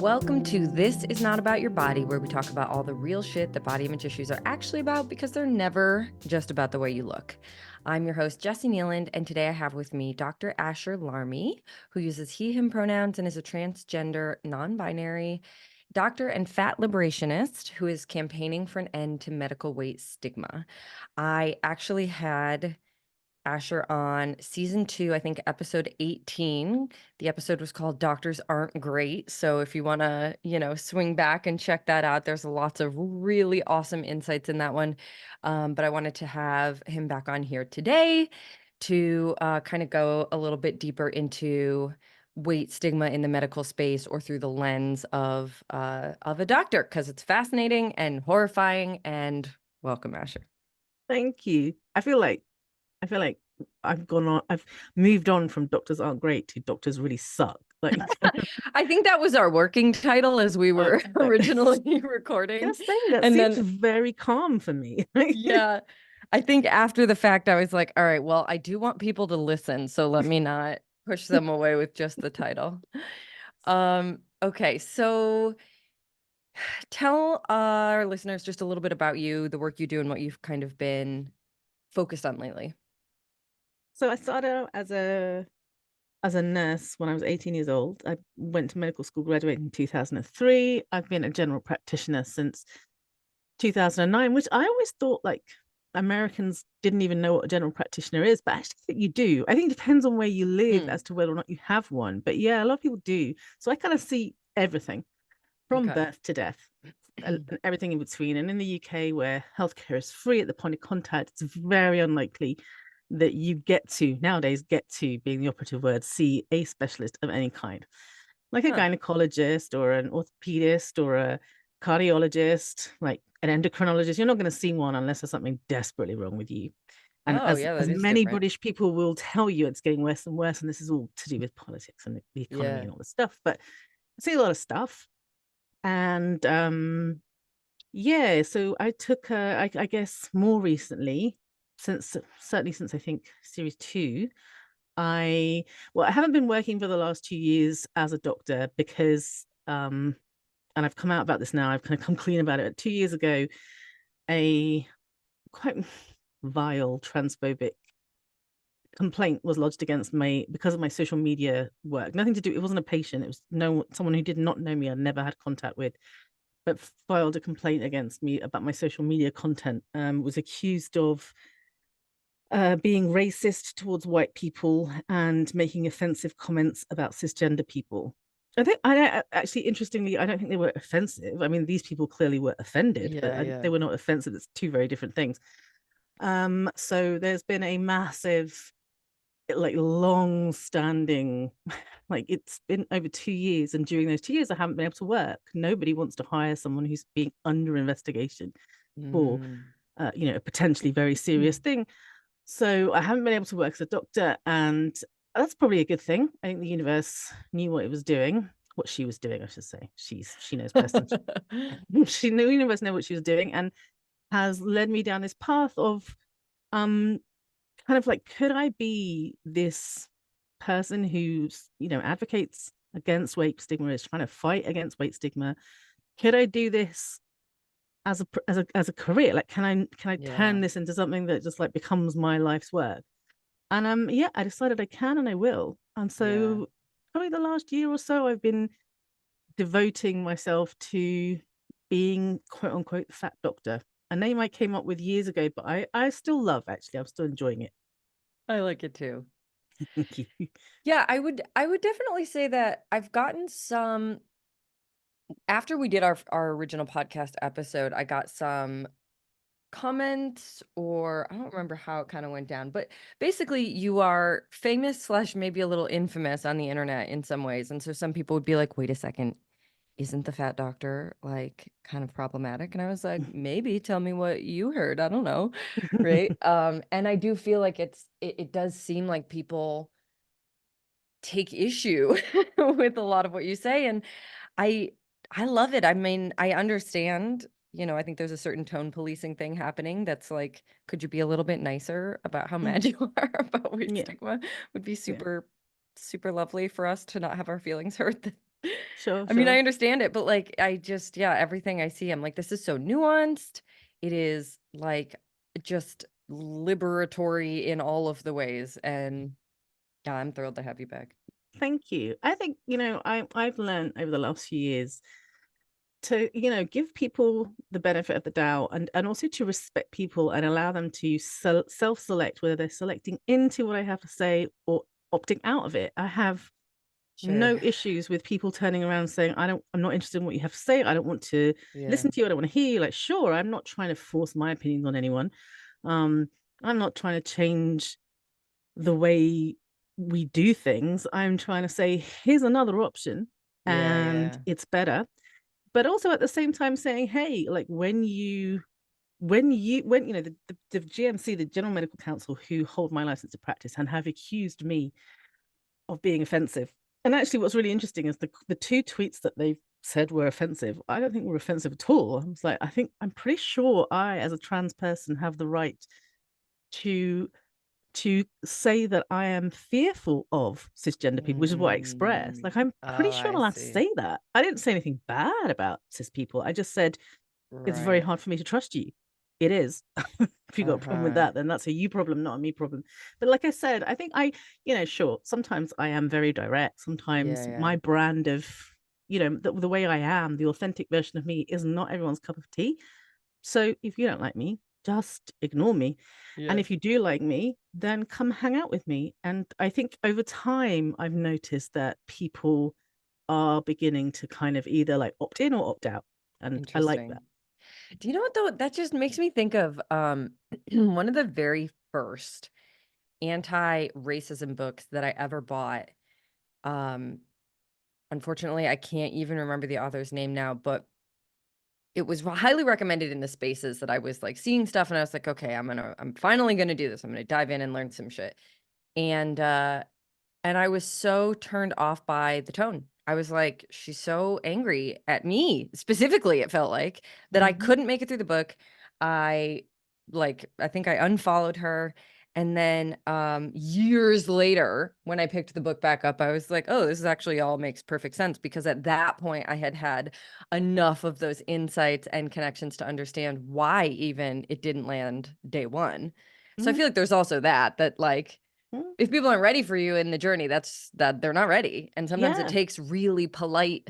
Welcome to This Is Not About Your Body, where we talk about all the real shit that body image issues are actually about because they're never just about the way you look. I'm your host, Jessie Nealand, and today I have with me Dr. Asher Larmie, who uses he, him pronouns and is a transgender, non-binary doctor and fat liberationist who is campaigning for an end to medical weight stigma. I actually had Asher on season 2, I think episode 18. The episode was called Doctors Aren't Great. So if you want to, swing back and check that out, there's lots of really awesome insights in that one. But I wanted to have him back on here today to kind of go a little bit deeper into weight stigma in the medical space or through the lens of a doctor, because it's fascinating and horrifying. And welcome, Asher. Thank you. I feel like I've moved on from Doctors Aren't Great to Doctors Really Suck. Like I think that was our working title as we were originally recording. just saying that And seems then, very calm for me. yeah, I think after the fact, I was like, all right, well, I do want people to listen, so let me not push them away with just the title. Okay, so tell our listeners just a little bit about you, the work you do, and what you've kind of been focused on lately. So I started out as a nurse when I was 18 years old. I went to medical school, graduated in 2003. I've been a general practitioner since 2009, which I always thought like Americans didn't even know what a general practitioner is, but actually think you do. I think it depends on where you live as to whether or not you have one. But yeah, a lot of people do. So I kind of see everything from Okay. birth to death and everything in between. And in the UK, where healthcare is free at the point of contact, it's very unlikely that you get to being the operative word, see a specialist of any kind, like a gynecologist or an orthopedist or a cardiologist, like an endocrinologist. You're not going to see one unless there's something desperately wrong with you. And Oh, as yeah, as that is many different. British people will tell you, it's getting worse and worse, and this is all to do with politics and the economy Yeah. and all this stuff. But I see a lot of stuff, and yeah, so I took I guess more recently, certainly since I think series 2, I haven't been working for the last 2 years as a doctor because and I've come out about this now, I've kind of come clean about it. 2 years ago, a quite vile transphobic complaint was lodged against me because of my social media work. Nothing to do, it wasn't a patient, it was someone who did not know me, I'd never had contact with, but filed a complaint against me about my social media content. Was accused of being racist towards white people and making offensive comments about cisgender people. Actually, interestingly, I don't think they were offensive. I mean, these people clearly were offended, but Yeah. they were not offensive. It's two very different things. So there's been a massive, like, long-standing, like, it's been over 2 years, and during those 2 years, I haven't been able to work. Nobody wants to hire someone who's being under investigation for, a potentially very serious thing. So I haven't been able to work as a doctor, and that's probably a good thing. I think the universe knew what it was doing, what she was doing, I should say. She knows best. She knew the universe knew what she was doing, and has led me down this path of kind of like, could I be this person who's, advocates against weight stigma, is trying to fight against weight stigma? Could I do this as a career? Like, can I turn this into something that just like becomes my life's work? And yeah, I decided I can and I will. And so probably the last year or so, I've been devoting myself to being, quote unquote, the fat doctor. A name I came up with years ago, but I still love, actually. I'm still enjoying it. I like it too. Thank you. Yeah, I would definitely say that I've gotten some after we did our original podcast episode, I got some comments, or I don't remember how it kind of went down, but basically you are famous slash maybe a little infamous on the internet in some ways. And so some people would be like, wait a second, isn't the fat doctor like kind of problematic? And I was like, maybe, tell me what you heard. I don't know. Right. And I do feel like it does seem like people take issue with a lot of what you say. And I I love it. I mean, I understand, I think there's a certain tone policing thing happening that's like, could you be a little bit nicer about how mad you are about weight Yeah, stigma? Would be yeah. super, super lovely for us to not have our feelings hurt Sure, I mean, I sure. understand it, but like, I just, yeah, everything I see, I'm like, this is so nuanced. It is like just liberatory in all of the ways. And yeah, I'm thrilled to have you back. Thank you. I think, I've learned over the last few years to, give people the benefit of the doubt, and also to respect people and allow them to self-select whether they're selecting into what I have to say or opting out of it. I have Sure. no issues with people turning around saying, I'm not interested in what you have to say. I don't want to Yeah. listen to you. I don't want to hear you. Like, sure, I'm not trying to force my opinions on anyone. Um, I'm not trying to change the way we do things. I'm trying to say, here's another option Yeah. and Yeah. it's better. But also at the same time saying, hey, like when the GMC, the General Medical Council, who hold my license to practice and have accused me of being offensive. And actually, what's really interesting is the two tweets that they said were offensive. I don't think were offensive at all. I was like, I'm pretty sure I, as a trans person, have the right to say that I am fearful of cisgender people, which is what I expressed. Mm. Like, I'm pretty Oh, sure I'm I allowed to see. say that. I didn't say anything bad about cis people. I just said it's very Right. hard for me to trust you. It is. If you got a problem with Uh-huh. that, then that's a you problem, not a me problem. But like I said, I think sure, sometimes I am very direct. Yeah. Sometimes Yeah. my brand of, the way I am, the authentic version of me is not everyone's cup of tea. So if you don't like me, just ignore me. And Yeah. if you do like me, then come hang out with me. And I think over time, I've noticed that people are beginning to kind of either like opt in or opt out. And I like Interesting. that. Do you know what though? That just makes me think of one of the very first anti-racism books that I ever bought. Um, Unfortunately, I can't even remember the author's name now, but it was highly recommended in the spaces that I was like seeing stuff, and I was like, okay, I'm finally gonna do this. I'm gonna dive in and learn some shit. And and I was so turned off by the tone. I was like, she's so angry at me, specifically, it felt like, that I Mhm. couldn't make it through the book. I I think I unfollowed her. And then years later, when I picked the book back up, I was like, oh, this is actually all makes perfect sense because at that point I had enough of those insights and connections to understand why even it didn't land day one. So I Mhm. feel like there's also that like Mhm. if people aren't ready for you in the journey, that's that they're not ready. And sometimes it Yeah, takes really polite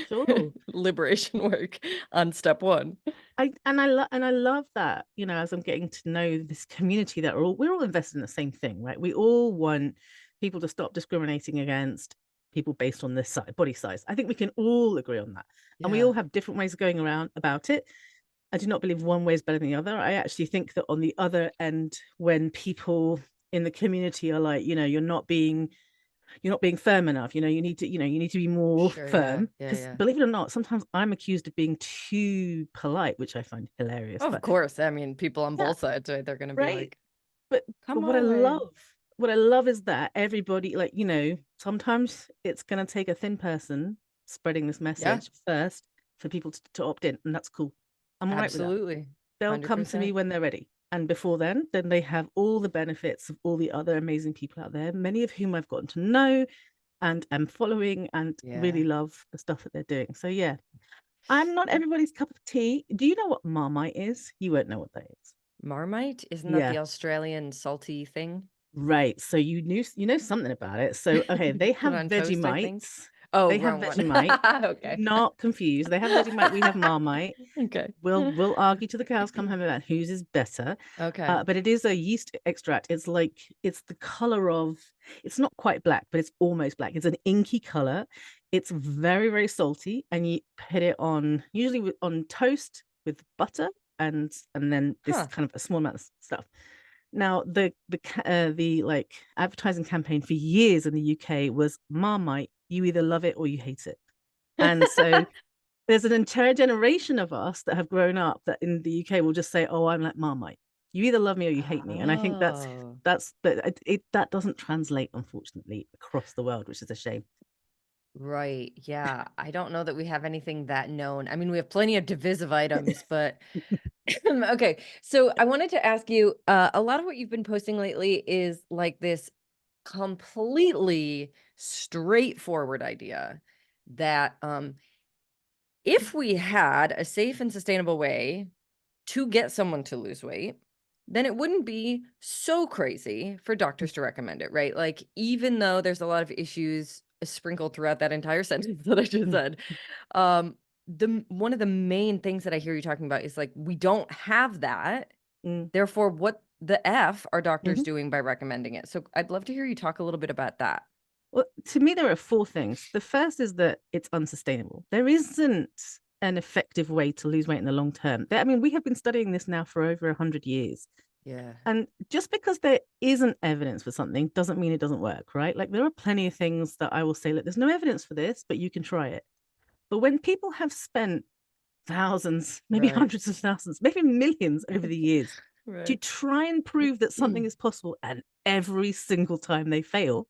sure. liberation work on step one. I love that, as I'm getting to know this community that we're all invested in the same thing, right? We all want people to stop discriminating against people based on their body size. I think we can all agree on that. And we Yeah. all have different ways of going around about it. I do not believe one way is better than the other. I actually think that on the other end, when people in the community are like, you're not being firm enough, you need to be more Sure. Yeah. firm, Yeah. because Yeah. believe it or not, sometimes I'm accused of being too polite, which I find hilarious. Of But course. I mean, people on yeah, both sides, right? They're gonna be right. like, But come what I our way. love what I love is that everybody, like, sometimes it's going to take a thin person spreading this Yeah, message first for people to opt in, and that's cool. I'm all right with that. absolutely. They'll come to me 100%. when they're ready. And before then they have all the benefits of all the other amazing people out there, many of whom I've gotten to know and am following and Yeah. really love the stuff that they're doing. So yeah, I'm not everybody's cup of tea. Do you know what Marmite is? You won't know what that is. Marmite? Isn't that Yeah. the Australian salty thing? Right. So you know something about it. So okay, they Put have on toast, I think. Vegemites. Oh, They have wrong one. Vegemite. Do Okay. not confuse. They have Vegemite. We have Marmite. Okay. We'll argue to the cows come home about whose is better. Okay. But it is a yeast extract. It's the color of. It's not quite black, but it's almost black. It's an inky color. It's very very salty, and you put it on usually on toast with butter and then this Huh. kind of a small amount of stuff. Now, the like advertising campaign for years in the UK was Marmite. You either love it or you hate it, and so there's an entire generation of us that have grown up that in the UK will just say, "Oh, I'm like Marmite. You either love me or you hate me." And I think that's Oh, that's that it that doesn't translate, unfortunately, across the world, which is a shame. right. Yeah. I don't know that we have anything that known. I mean, we have plenty of divisive items, but okay. So I wanted to ask you, a lot of what you've been posting lately is like this completely straightforward idea that if we had a safe and sustainable way to get someone to lose weight, then it wouldn't be so crazy for doctors to recommend it, right? Like, even though there's a lot of issues sprinkled throughout that entire sentence that I just said, um, one of the main things that I hear you talking about is like, we don't have that. Mm. Therefore, what the F are doctors Mhm. doing by recommending it? So I'd love to hear you talk a little bit about that. Well, to me, there are four things. The first is that it's unsustainable. There isn't an effective way to lose weight in the long term. I mean, we have been studying this now for over 100 years. Yeah. And just because there isn't evidence for something doesn't mean it doesn't work, right? Like there are plenty of things that I will say, look, there's no evidence for this, but you can try it. But when people have spent thousands, maybe Right. hundreds of thousands, maybe millions over the years to Right. try and prove that something is possible, and every single time they fail,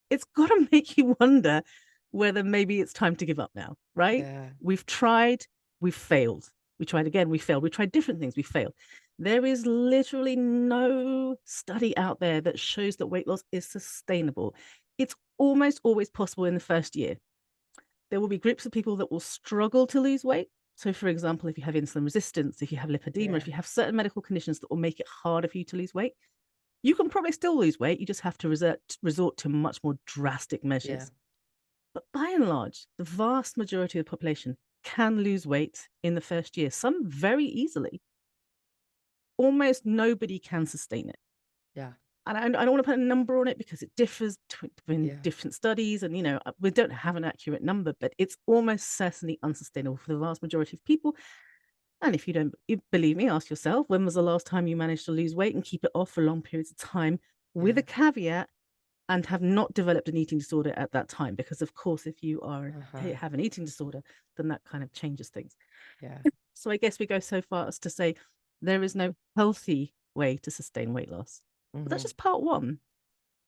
it's got to make you wonder whether maybe it's time to give up now, right? Yeah. We've tried, we've failed. We tried again, we failed. We tried different things, we failed. There is literally no study out there that shows that weight loss is sustainable. It's almost always possible in the first year. There will be groups of people that will struggle to lose weight. So, for example, if you have insulin resistance, if you have lipedema, Yeah. if you have certain medical conditions that will make it harder for you to lose weight, you can probably still lose weight. You just have to resort to much more drastic Yeah. measures. But by and large, the vast majority of the population can lose weight in the first year, some very easily. Almost nobody can sustain it. Yeah. And I don't want to put a number on it because it differs between Yeah. different studies. And, we don't have an accurate number, but it's almost certainly unsustainable for the vast majority of people. And if you don't believe me, ask yourself, when was the last time you managed to lose weight and keep it off for long periods of time with Yeah. a caveat and have not developed an eating disorder at that time? Because, of course, if you Uh-huh. have an eating disorder, then that kind of changes things. Yeah. So I guess we go so far as to say there is no healthy way to sustain weight loss. But that's Mhm. just part one.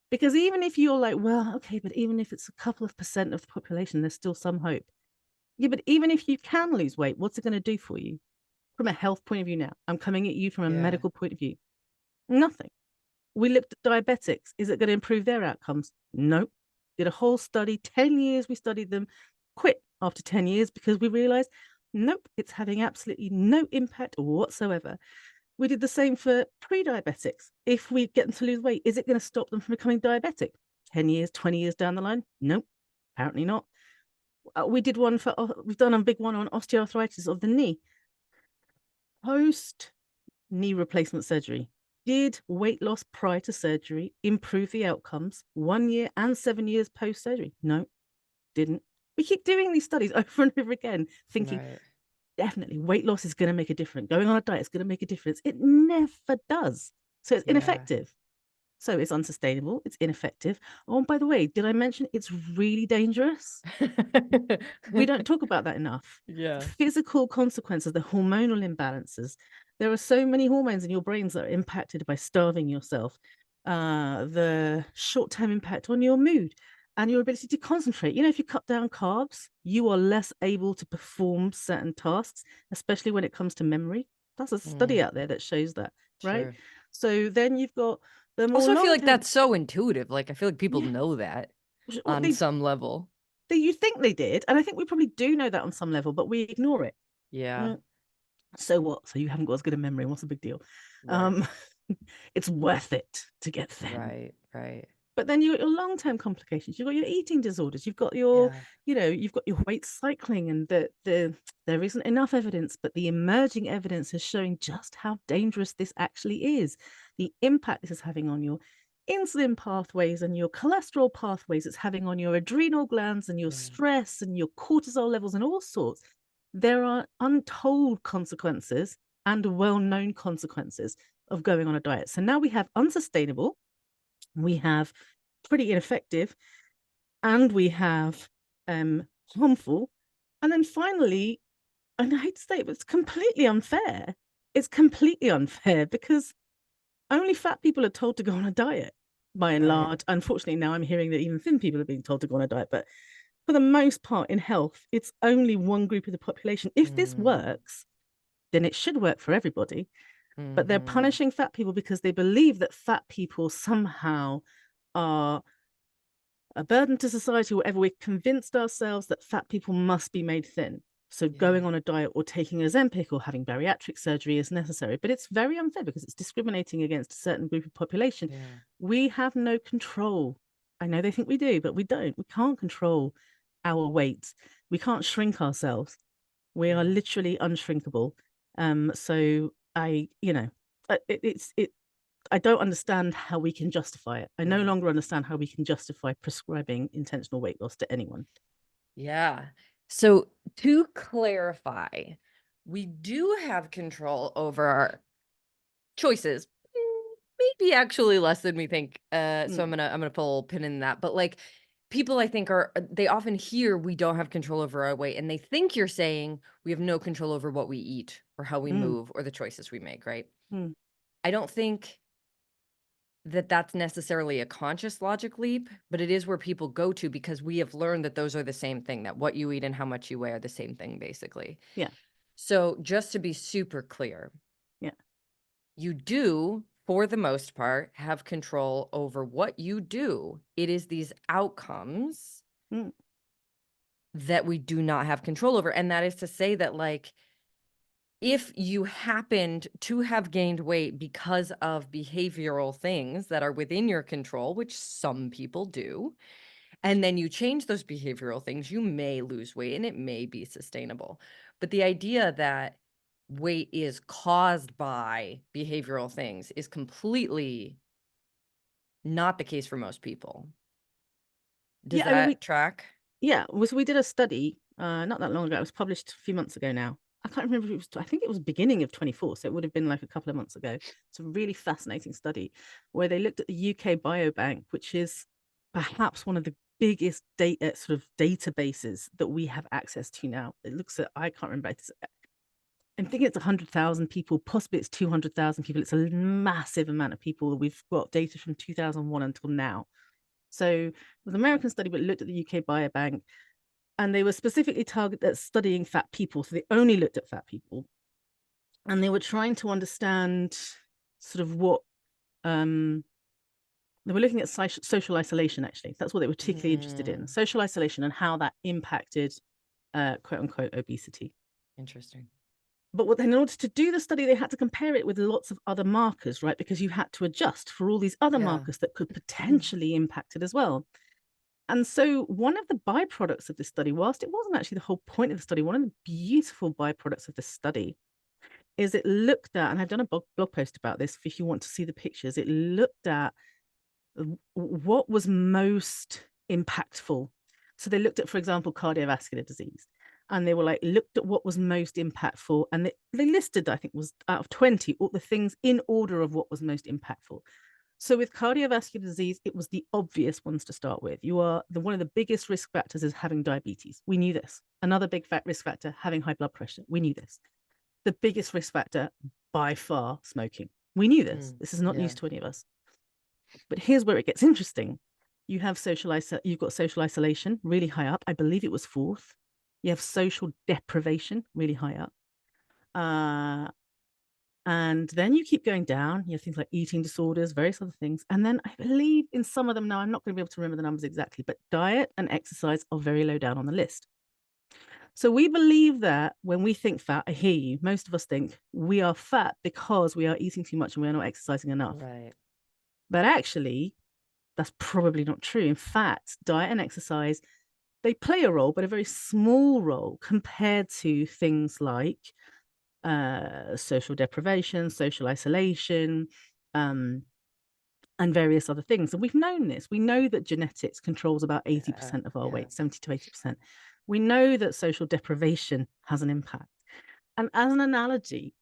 Because even if you're like, well, okay, but even if it's a couple of percent of the population, there's still some hope. Yeah, but even if you can lose weight, what's it going to do for you? From a health point of view now, I'm coming at you from a Yeah. medical point of view. Nothing. We looked at diabetics. Is it going to improve their outcomes? Nope. Did a whole study, 10 years we studied them, quit after 10 years because we realized, nope, it's having absolutely no impact whatsoever. We did the same for pre-diabetics. If we get them to lose weight, is it going to stop them from becoming diabetic? 10 years, 20 years down the line? Nope, apparently not. We've done a big one on osteoarthritis of the knee. Post knee replacement surgery. Did weight loss prior to surgery improve the outcomes 1 year and 7 years post surgery? No, didn't. We keep doing these studies over and over again, thinking Right. definitely weight loss is going to make a difference. Going on a diet is going to make a difference. It never does. So it's Yeah. ineffective. So it's unsustainable. It's ineffective. Oh, and by the way, did I mention it's really dangerous? We don't talk about that enough. The Yeah. physical consequences, the hormonal imbalances. There are so many hormones in your brains that are impacted by starving yourself. The short-term impact on your mood and your ability to concentrate. If you cut down carbs, you are less able to perform certain tasks, especially when it comes to memory. That's a study Mm, out there that shows that, right? sure. So then you've got the more Also, I feel like long-term. that's so intuitive. Like, I feel like people Yeah, know that well, on some level. you think they did, and I think we probably do know that on some level, but we ignore it. Yeah. Mm, so what? So you haven't got as good a memory. What's the big deal? Right. Um, it's worth it to get thin. Right. Right. But then you've got your long-term complications. You've got your eating disorders. You've got your, Yeah. you've got your weight cycling, and there isn't enough evidence, but the emerging evidence is showing just how dangerous this actually is. The impact this is having on your insulin pathways and your cholesterol pathways. It's having on your adrenal glands and your Yeah. stress and your cortisol levels and all sorts. There are untold consequences and well-known consequences of going on a diet. So now we have unsustainable, we have pretty ineffective, and we have harmful. And then finally, and I hate to say it, but it's completely unfair. It's completely unfair because only fat people are told to go on a diet by and Right. large. Unfortunately, now I'm hearing that even thin people are being told to go on a diet. But for the most part in health, it's only one group of the population. If this Mm, works, then it should work for everybody. But they're mhm. punishing fat people because they believe that fat people somehow are a burden to society, whatever. We've convinced ourselves that fat people must be made thin. So Yeah. going on a diet or taking Ozempic or having bariatric surgery is necessary. But it's very unfair because it's discriminating against a certain group of population. Yeah. We have no control. I know they think we do, but we don't. We can't control our weight. We can't shrink ourselves. We are Yeah. literally unshrinkable. So I don't understand how we can justify it. I no Yeah. longer understand how we can justify prescribing intentional weight loss to anyone. Yeah. So to clarify, we do have control over our choices. Maybe actually less than we think. So Mm, I'm gonna pull a pin in that. But like people I think are they often hear we don't have control over our weight and they think you're saying we have no control over what we eat or how we mm, move or the choices we make, right? mm, I don't think that that's necessarily a conscious logic leap, but it is where people go to because we have learned that those are the same thing, that what you eat and how much you weigh are the same thing, basically. yeah, So, just to be super clear, yeah. you do, for the most part, have control over what you do. It is these outcomes Mm, that we do not have control over. And that is to say that, like, if you happened to have gained weight because of behavioral things that are within your control, which some people do, and then you change those behavioral things, you may lose weight and it may be sustainable. But the idea that weight is caused by behavioral things is completely not the case for most people. Does yeah, I mean, that track? we did a study not that long ago. It was published a few months ago now. I can't remember if it was, I think it was beginning of 24, so it would have been like a couple of months ago. It's a really fascinating study where they looked at the UK Biobank, which is perhaps one of the biggest data sort of databases that we have access to now. It looks at, I can't remember, I think it's 100,000 people, possibly it's 200,000 people. It's a massive amount of people. We've got data from 2001 until now. So it was an American study, but it looked at the UK Biobank, and they were specifically targeted at studying fat people. So they only looked at fat people, and they were trying to understand sort of what they were looking at social isolation. Actually, that's what they were particularly interested in: Mm, social isolation and how that impacted quote unquote obesity. interesting. But what, in order to do the study, they had to compare it with lots of other markers, right? Because you had to adjust for all these other Yeah. markers that could potentially impact it as well. And so, one of the byproducts of this study, whilst it wasn't actually the whole point of the study, one of the beautiful byproducts of this study is it looked at, and I've done a blog post about this if you want to see the pictures, it looked at what was most impactful. So they looked at, for example, cardiovascular disease, and they were like, looked at what was most impactful. And they listed, I think, was out of 20, all the things in order of what was most impactful. So with cardiovascular disease, it was the obvious ones to start with. You are one of the biggest risk factors is having diabetes. We knew this. Another big risk factor, having high blood pressure. We knew this. The biggest risk factor by far, smoking. We knew this. Mm, This is not yeah. news to any of us. But here's where it gets interesting. You've got social isolation really high up. I believe it was fourth. You have social deprivation really high up. And then you keep going down. You have things like eating disorders, various other things. And then I believe in some of them now, I'm not going to be able to remember the numbers exactly, but diet and exercise are very low down on the list. So we believe that when we think fat, I hear you, most of us think we are fat because we are eating too much and we are not exercising enough. Right. But actually, that's probably not true. In fact, diet and exercise, they play a role, but a very small role compared to things like social deprivation, social isolation, um, and various other things. And we've known this. We know that genetics controls about Yeah. 80% of our Yeah. weight, 70 to 80%. We know that social deprivation has an impact. And as an analogy,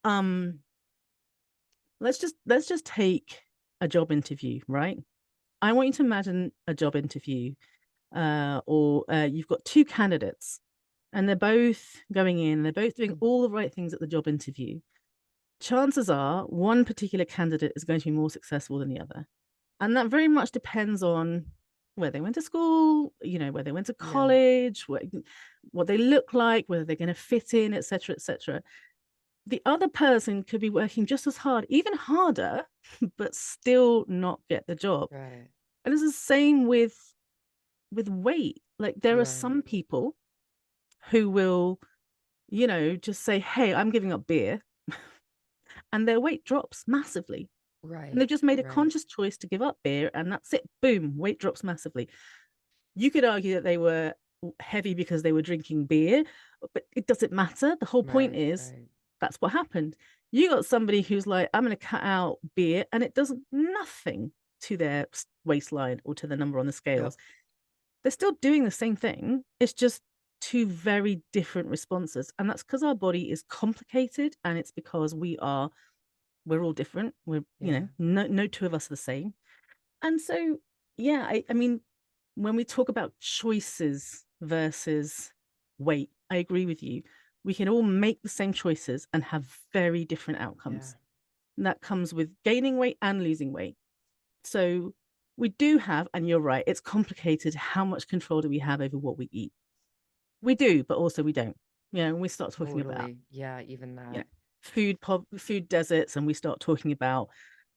um, let's just take a job interview, right? I want you to imagine a job interview, or you've got two candidates, and they're both going in, they're both doing all the right things at the job interview. Chances are one particular candidate is going to be more successful than the other. And that very much depends on where they went to school, where they went to Yeah. college, what they look like, whether they're going to fit in, etc., etc. The other person could be working just as hard, even harder, but still not get the job. Right. And it's the same with weight. Like there are Right. some people who will, just say, "Hey, I'm giving up beer," and their weight drops massively. And they've Right. just made a Right. conscious choice to give up beer, and that's it. Boom, weight drops massively. You could argue that they were heavy because they were drinking beer, but it doesn't matter. The whole point Right. is Right. that's what happened. You got somebody who's like, I'm going to cut out beer, and it does nothing to their waistline or to the number on the scales. Yep. They're still doing the same thing. It's just two very different responses. And that's because our body is complicated, and it's because we're all different. We're, Yeah. no two of us are the same. And so, yeah, I mean, when we talk about choices versus weight, I agree with you. We can all make the same choices and have very different Yeah. outcomes. And that comes with gaining weight and losing weight. So we do have, and you're right, it's complicated. How much control do we have over what we eat? We do, but also we don't. When we start talking about, Totally. Yeah. Even you know, that. food deserts, and we start talking about,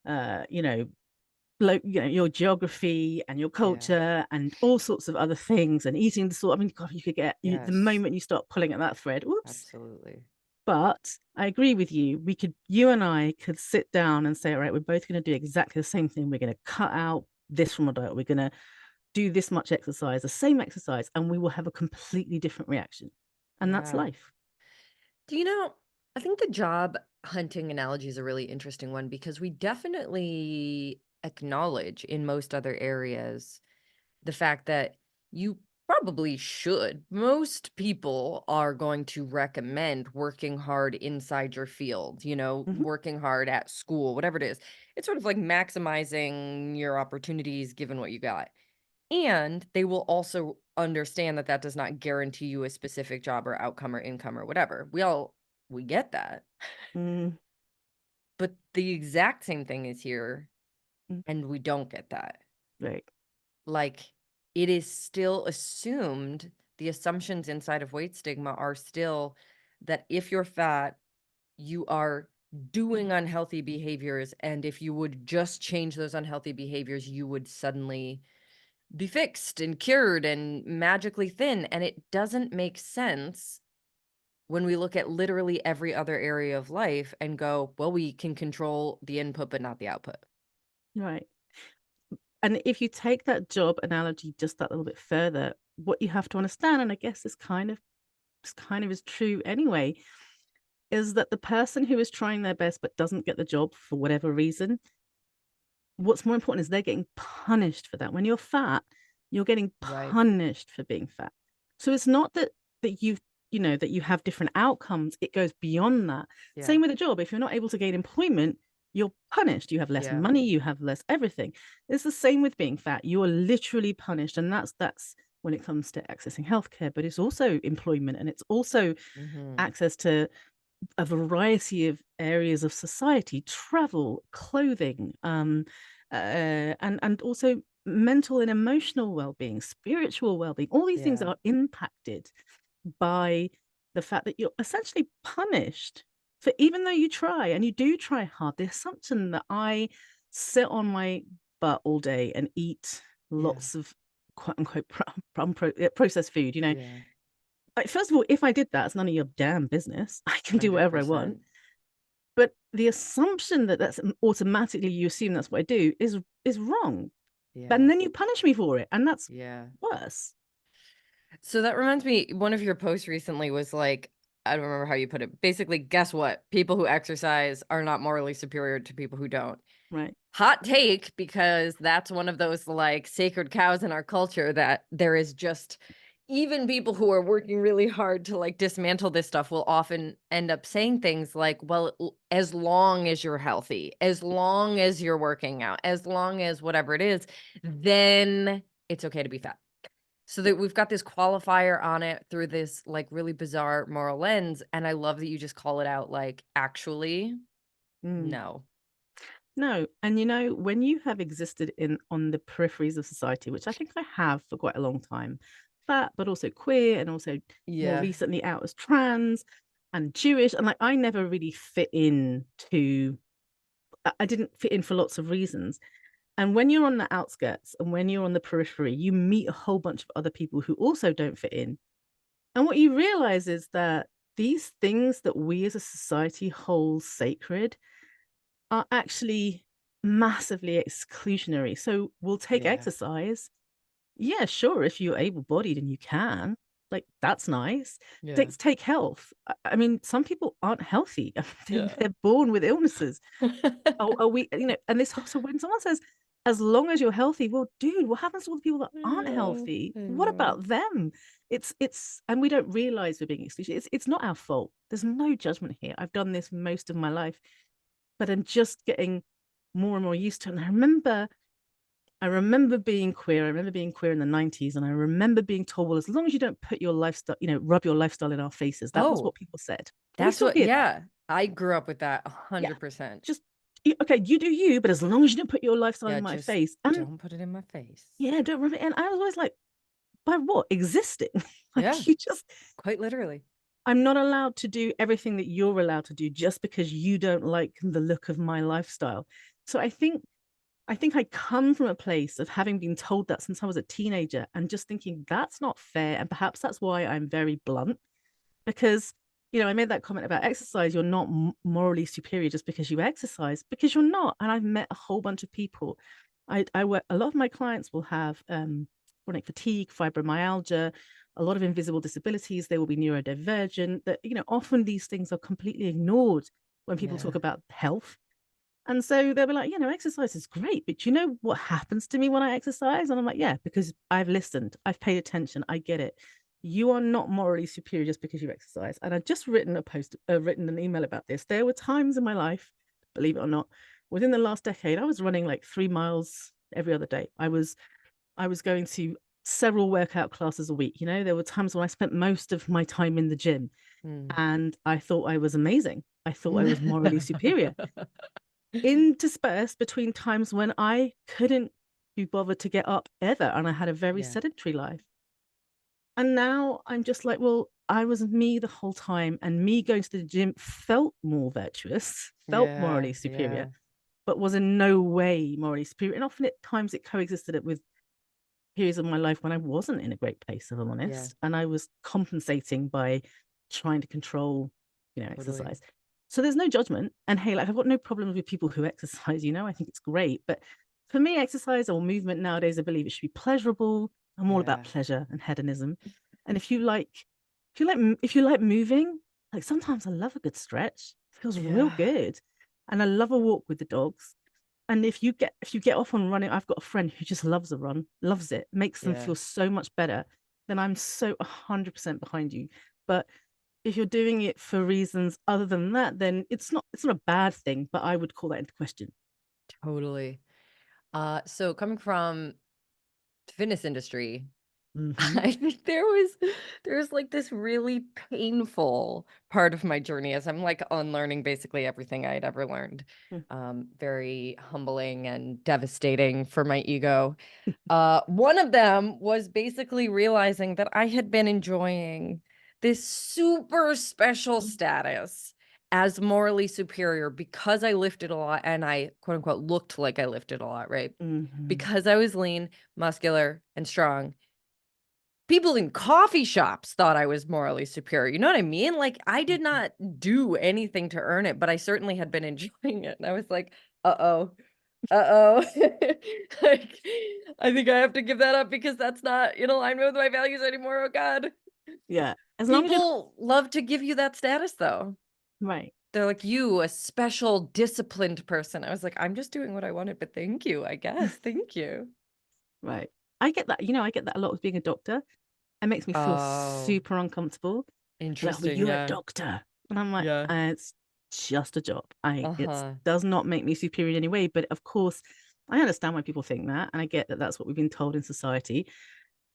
uh, you know, your geography and your Yeah. culture and all sorts of other things and eating the I mean, God, you could get the Yes. moment you start pulling at that thread, whoops. Absolutely. But I agree with you. You and I could sit down and say, all right, we're both going to do exactly the same thing. We're going to cut out this from our diet. We're going to do this much exercise, the same exercise, and we will have a completely different reaction. And that's Yeah. life. Do you know, I think the job hunting analogy is a really interesting one because we definitely acknowledge in most other areas the fact that you probably should. Most people are going to recommend working hard inside your field, Hmm. working hard at school, whatever it is. It's sort of like maximizing your opportunities given what you got. And they will also understand that that does not guarantee you a specific job or outcome or income or whatever. We get that. Mm, But the exact same thing is here mm, and we don't get that. right. Like it is still assumed, the assumptions inside of weight stigma are still that if you're fat, you are doing unhealthy behaviors, and if you would just change those unhealthy behaviors, you would suddenly be fixed and cured and magically thin, and it doesn't make sense when we look at literally every other area of life and go, "Well, we can control the input but not the output." Right. And if you take that job analogy just that little bit further, what you have to understand, and I guess this kind of is true anyway, is that the person who is trying their best but doesn't get the job for whatever reason, what's more important is they're getting punished for that. When you're fat, you're getting Right. punished for being fat. So it's not that you have different outcomes. It goes beyond that. Yeah. Same with a job. If you're not able to gain employment, you're punished. You have less Yeah. money, you have less everything. It's the same with being fat. You are literally punished. And that's when it comes to accessing healthcare, but it's also employment, and it's also Mhm. access to a variety of areas of society, travel, clothing, and also mental and emotional well-being, spiritual well-being. All these things Yeah. are impacted by the fact that you're essentially punished for, even though you try and you do try hard. The assumption that I sit on my butt all day and eat Yeah. lots of quote unquote processed food, Yeah. like, first of all, if I did that, it's none of your damn business. I can do whatever I want. 100%. But the assumption that that's automatically you assume that's what I do is wrong. And Yeah. then you punish me for it, and that's Yeah. worse. So that reminds me, one of your posts recently was like, I don't remember how you put it. Basically, guess what? People who exercise are not morally superior to people who don't. Right. Hot take, because that's one of those like sacred cows in our culture that there is just even people who are working really hard to like dismantle this stuff will often end up saying things like, well, as long as you're healthy, as long as you're working out, as long as whatever it is, then it's okay to be fat. So that we've got this qualifier on it through this like really bizarre moral lens. And I love that you just call it out like, actually, Mm. no. No, and when you have existed in on the peripheries of society, which I think I have for quite a long time, fat, but also queer, and also more Yeah. recently out as trans and Jewish, and like I never really fit in to. I didn't fit in for lots of reasons. And when you're on the outskirts and when you're on the periphery, you meet a whole bunch of other people who also don't fit in. And what you realize is that these things that we as a society hold sacred are actually massively exclusionary. So we'll take Yeah. exercise. Yeah, sure, if you're able-bodied and you can, like, that's nice. Yeah. Take health. I mean, some people aren't healthy. Yeah. They're born with illnesses. Are we, and this, so when someone says, as long as you're healthy, well, dude, what happens to all the people that I aren't know. healthy? I What know. about them? And we don't realize we're being exclusive. It's not our fault. There's no judgment here. I've done this most of my life, but I'm just getting more and more used to it. And I remember being queer. I remember being queer in the 90s. And I remember being told, well, as long as you don't put your lifestyle, rub your lifestyle in our faces. That was Oh, what people said. And we that's still what, hear that. yeah. I grew up with that Yeah. 100%. Just, okay, you do you, but as long as you don't put your lifestyle Yeah, in my just face. And don't put it in my face. yeah, don't rub it in. I was always like, by what? Existing. Yeah, Like, you just, quite literally. I'm not allowed to do everything that you're allowed to do just because you don't like the look of my lifestyle. So I think I come from a place of having been told that since I was a teenager and just thinking that's not fair. And perhaps that's why I'm very blunt, because I made that comment about exercise. You're not morally superior just because you exercise, because you're not. And I've met a whole bunch of people. I work, a lot of my clients will have chronic fatigue, fibromyalgia, a lot of invisible disabilities. They will be neurodivergent. That often these things are completely ignored when people talk Yeah. about health. And so they'll be like, exercise is great, but you know what happens to me when I exercise? And I'm like, yeah, because I've listened, I've paid attention, I get it. You are not morally superior just because you exercise. And I've just written an email about this. There were times in my life, believe it or not, within the last decade, I was running like 3 miles every other day. I was going to several workout classes a week. There were times when I spent most of my time in the gym, Mm. and I thought I was amazing. I thought I was morally superior, interspersed between times when I couldn't be bothered to get up ever, and I had a very Yeah. sedentary life. And now I'm just like, well, I was me the whole time, and me going to the gym felt more virtuous, felt Yeah. morally superior, Yeah. but was in no way morally superior. And often at times it coexisted with periods of my life when I wasn't in a great place, if I'm Yeah. honest, and I was compensating by trying to control, Totally. exercise. So there's no judgment. And hey, like, I've got no problems with people who exercise. I think it's great. But for me, exercise or movement nowadays, I believe it should be pleasurable. I'm all about Yeah. pleasure and hedonism. And if you like moving, like, sometimes I love a good stretch. It feels real Yeah. good. And I love a walk with the dogs. And if you get off on running, I've got a friend who just loves a run, loves it, makes them Yeah. feel so much better. Then I'm so 100% behind you. But if you're doing it for reasons other than that, then it's not a bad thing, but I would call that into question. Totally. So coming from the fitness industry, Mm-hmm. I think there's like this really painful part of my journey as I'm like unlearning basically everything I'd ever learned. Very humbling and devastating for my ego. One of them was basically realizing that I had been enjoying this super special status as morally superior because I lifted a lot and I quote unquote looked like I lifted a lot, right? Mm-hmm. Because I was lean, muscular, and strong. People in coffee shops thought I was morally superior. You know what I mean? Like, I did not do anything to earn it, but I certainly had been enjoying it. And I was like, uh-oh, uh-oh. Like, I think I have to give that up because that's not in alignment with my values anymore. Oh God. Yeah. As long as you're People love to give you that status though. right. They're like, you, a special disciplined person. I was like, I'm just doing what I wanted, but thank you, I guess. Thank you. Right. I get that. I get that a lot with being a doctor. It makes me feel Oh, super uncomfortable. They're like, well, interesting. you're a Yeah. doctor. And I'm like, Yeah. it's just a job. It Uh-huh. does not make me superior in any way. But of course, I understand why people think that. And I get that that's what we've been told in society.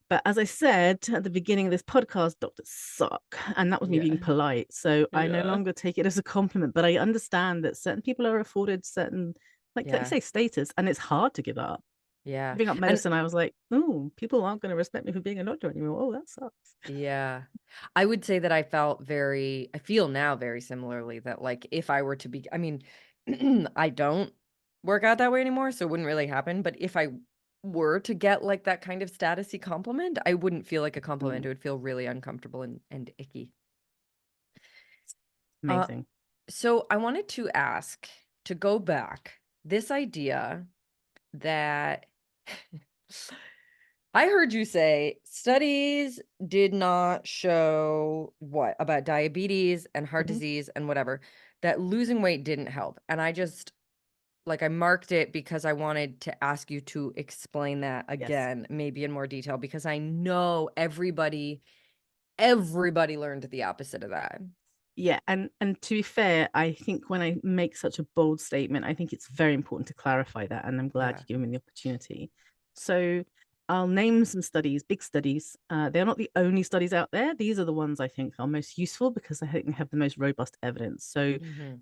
But as I said at the beginning of this podcast, doctors suck. And that was me being Yeah. polite. So I no Yeah. longer take it as a compliment. But I understand that certain people are afforded certain, like you Yeah. say, status. And it's hard to give up. Yeah. Giving up And medicine, I was like, oh, people aren't going to respect me for being a doctor anymore. Oh, that sucks. yeah. I would say that I feel now very similarly that like if I were to be, I mean, I don't work out that way anymore, so it wouldn't really happen. But if I were to get like that kind of statusy compliment, I wouldn't feel like a compliment. Mm, It would feel really uncomfortable and icky. Uh, amazing. so I wanted to ask, to go back, this idea that I heard you say studies did not show what about diabetes and heart Mhm. disease and whatever, that losing weight didn't help. And I just like I marked it because I wanted to ask you to explain that Yes. again, maybe in more detail, because I know everybody learned the opposite of that. Yeah, and to be fair, I think when I make such a bold statement, I think it's very important to clarify that, and I'm glad Yeah. you gave me the opportunity. So I'll name some studies, big studies. They're not the only studies out there. These are the ones I think are most useful because I think they have the most robust evidence. So Mhm.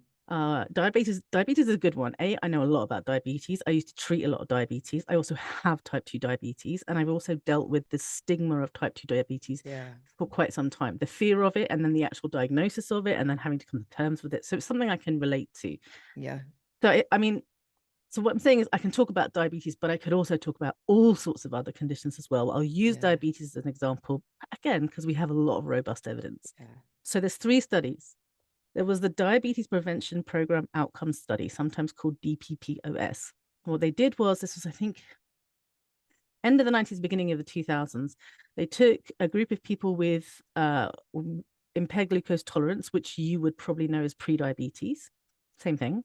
diabetes is a good one. I know a lot about diabetes. I used to treat a lot of diabetes. I also have type 2 diabetes, and I've also dealt with the stigma of type 2 diabetes Yeah. for quite some time. The fear of it, and then the actual diagnosis of it, and then having to come to terms with it. So it's something I can relate to. Yeah. I mean, so what I'm saying is I can talk about diabetes, but I could also talk about all sorts of other conditions as well. I'll use Yeah. diabetes as an example, again, because we have a lot of robust evidence. Yeah. So there's three studies. There was the Diabetes Prevention Program Outcomes Study, sometimes called DPPOS. What they did was, this was, I think, end of the 90s, beginning of the 2000s. They took a group of people with impaired glucose tolerance, which you would probably know as pre-diabetes. Same thing.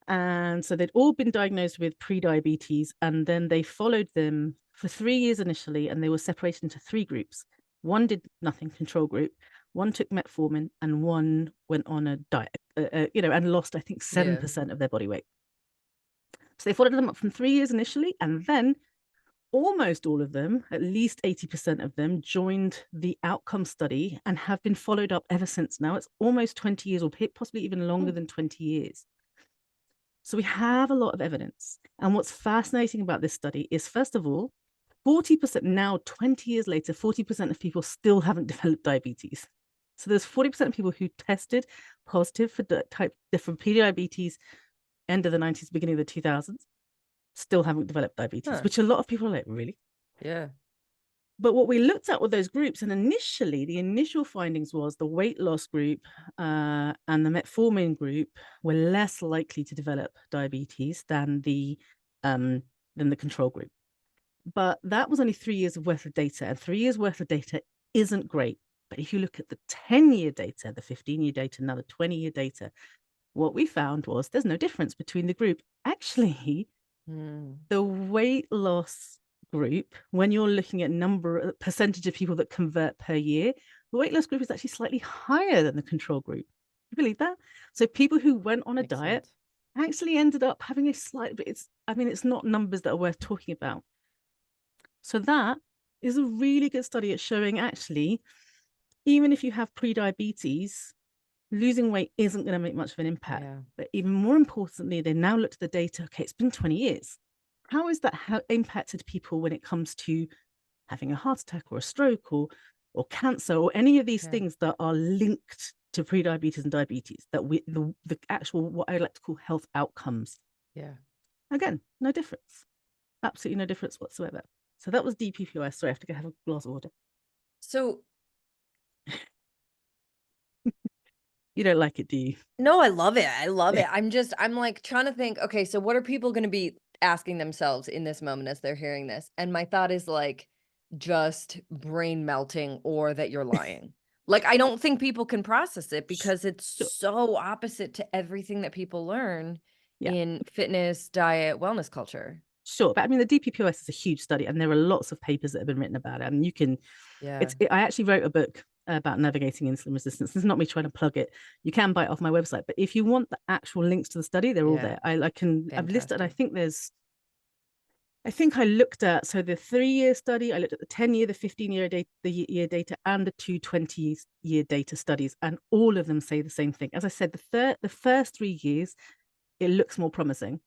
And so they'd all been diagnosed with pre-diabetes, and then they followed them for 3 years initially, and they were separated into three groups. One did nothing, control group. One took metformin, and one went on a diet, and lost, I think, Yeah. 7% of their body weight. So they followed them up from 3 years initially, and then almost all of them, at least 80% of them, joined the outcome study and have been followed up ever since. Now it's almost 20 years, or possibly even longer Hmm. than 20 years. So we have a lot of evidence. And what's fascinating about this study is, first of all, 40% now, 20 years later, 40% of people still haven't developed diabetes. So there's 40% of people who tested positive for prediabetes end of the 90s, beginning of the 2000s, still haven't developed diabetes, Huh. which a lot of people are like, really? Yeah. But what we looked at with those groups, and initially the initial findings was the weight loss group and the metformin group were less likely to develop diabetes than the control group. But that was only 3 years worth of data, and 3 years worth of data isn't great. But if you look at the 10-year data, the 15-year data, now the 20-year data, what we found was there's no difference between the group. Actually, Mm. the weight loss group, when you're looking at percentage of people that convert per year, the weight loss group is actually slightly higher than the control group. You believe that? So people who went on a Makes diet sense. actually ended up having a slight, but it's not numbers that are worth talking about. So that is a really good study at showing actually, even if you have pre-diabetes, losing weight isn't going to make much of an impact. Yeah. But even more importantly, they now looked at the data. Okay, it's been 20 years. How is that impacted people when it comes to having a heart attack or a stroke or cancer or any of these Yeah. things that are linked to pre-diabetes and diabetes, that the actual, what I like to call, health outcomes? Yeah. Again, no difference. Absolutely no difference whatsoever. So that was DPPOS. Sorry, I have to go have a glass of water. So You don't like it, do you? no, I love it. I love it. I'm like trying to think, okay, so what are people going to be asking themselves in this moment as they're hearing this? And my thought is like just brain melting or that you're lying. Like I don't think people can process it because it's Sure. so opposite to everything that people learn Yeah. in fitness, diet, wellness culture. Sure, but I mean, the DPPOS is a huge study, and there are lots of papers that have been written about it. And you can, Yeah. I actually wrote a book about navigating insulin resistance. This is not me trying to plug it. You can buy it off my website, but if you want the actual links to the study, they're all Yeah. there. I've listed. Fantastic. I think I looked at, so the 3 year study. I looked at the 10-year, the 15-year data, year data, and the 20-year data studies, and all of them say the same thing. As I said, the first 3 years, it looks more promising.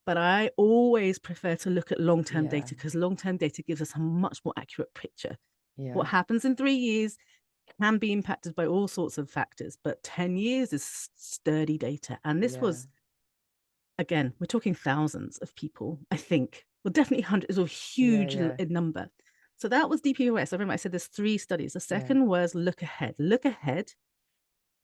But I always prefer to look at long-term Yeah. data because long-term data gives us a much more accurate picture. Yeah. What happens in 3 years can be impacted by all sorts of factors, but 10 years is sturdy data. And this Yeah. was again, we're talking thousands of people, I think. Well, definitely hundreds, a Yeah, huge yeah, number. So that was DPOS. I remember I said there's 3 studies. The yeah. second was Look Ahead. Look Ahead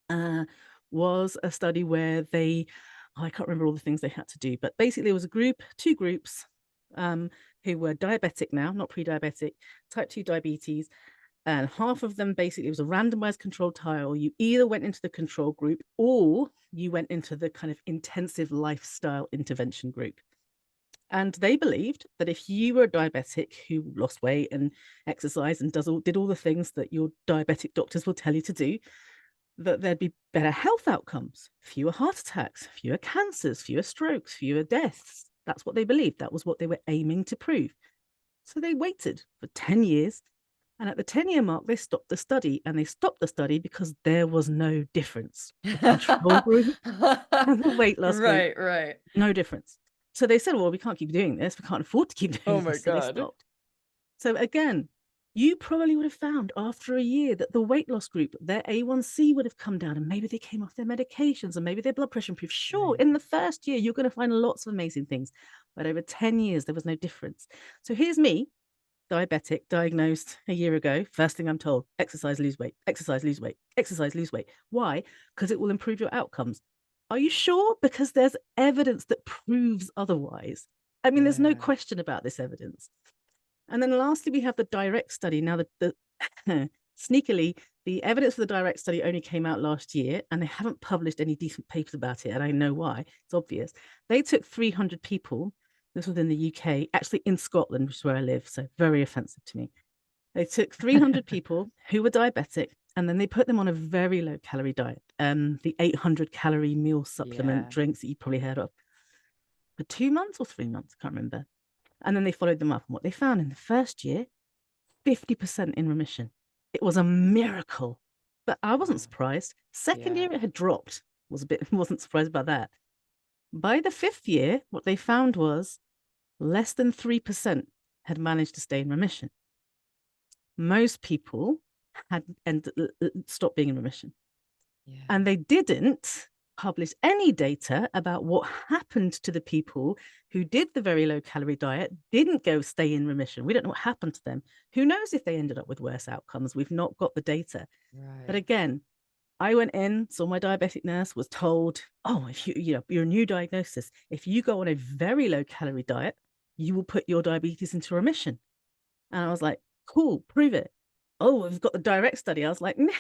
uh, was a study where I can't remember all the things they had to do, but basically it was two groups um, who were diabetic now, not pre-diabetic, type 2 diabetes, and half of them basically it was a randomized controlled trial. You either went into the control group or you went into the kind of intensive lifestyle intervention group. And they believed that if you were a diabetic who lost weight and exercised and did all the things that your diabetic doctors will tell you to do, that there'd be better health outcomes, fewer heart attacks, fewer cancers, fewer strokes, fewer deaths. That's what they believed. That was what they were aiming to prove. So they waited for 10 years. And at the 10-year mark, they stopped the study. And they stopped the study because there was no difference. The control group and the weight loss group, Right, right. no difference. So they said, well, we can't keep doing this. We can't afford to keep Oh doing my this. So they God. stopped. So again, you probably would have found after a year that the weight loss group, their A1C would have come down and maybe they came off their medications and maybe their blood pressure improved. Sure, Right. in the first year, you're going to find lots of amazing things. But over 10 years, there was no difference. So here's me, diabetic, diagnosed a year ago. First thing I'm told, exercise, lose weight, exercise, lose weight, exercise, lose weight. Why? Because it will improve your outcomes. Are you sure? Because there's evidence that proves otherwise. I mean, there's no Yeah. question about this evidence. And then lastly, we have the direct study. Now, the sneakily, the evidence for the direct study only came out last year, and they haven't published any decent papers about it. And I know why. It's obvious. They took 300 people. This was in the UK, actually in Scotland, which is where I live. So very offensive to me. They took 300 people who were diabetic, and then they put them on a very low calorie diet, the 800 calorie meal supplement Yeah. drinks that you probably heard of, for 2 months or 3 months. I can't remember. And then they followed them up. And what they found in the first year, 50% in remission. It was a miracle. But I wasn't Wow. surprised. Second Yeah. year, it had dropped. Wasn't surprised about that. By the 5th year, what they found was less than 3% had managed to stay in remission. Most people had stopped being in remission. Yeah. And they didn't publish any data about what happened to the people who did the very low calorie diet, didn't go stay in remission. We don't know what happened to them. Who knows if they ended up with worse outcomes? We've not got the data. But Right. again, I went in, saw my diabetic nurse, was told, oh, if you're a new diagnosis, if you go on a very low calorie diet, you will put your diabetes into remission. And I was like, cool, prove it. Oh, we've got the direct study. I was like, no,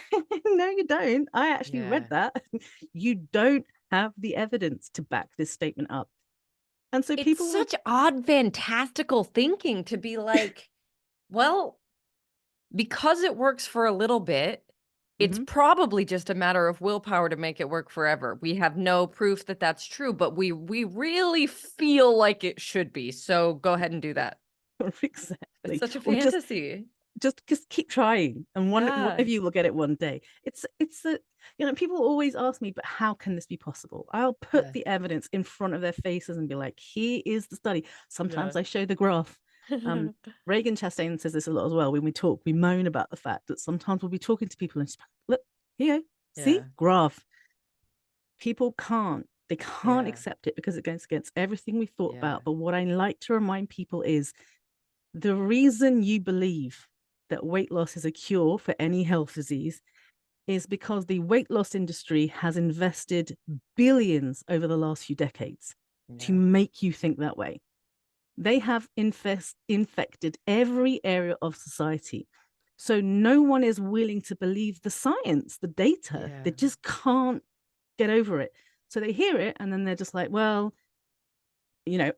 no, you don't. I actually read Yeah. that. You don't have the evidence to back this statement up. And so It's people will, such odd, fantastical thinking to be like, well, because it works for a little bit, it's mhm. probably just a matter of willpower to make it work forever. We have no proof that that's true, but we really feel like it should be. So go ahead and do that. It's Exactly. such a Or fantasy. just keep trying, and one Yeah. of you will get it one day. It's a people always ask me, but how can this be possible? I'll put Yeah. the evidence in front of their faces and be like, here is the study. Yeah. Sometimes I show the graph. Reagan Chastain says this a lot as well. When we talk, we moan about the fact that sometimes we'll be talking to people and just look, here you go, see Yeah. graph. People they can't Yeah. accept it because it goes against everything we thought Yeah. about. But what I like to remind people is the reason you believe that weight loss is a cure for any health disease is because the weight loss industry has invested billions over the last few decades to Yeah. make you think that way. They have infected every area of society. So no one is willing to believe the science, the data. They Yeah. just can't get over it. So they hear it and then they're just like, well,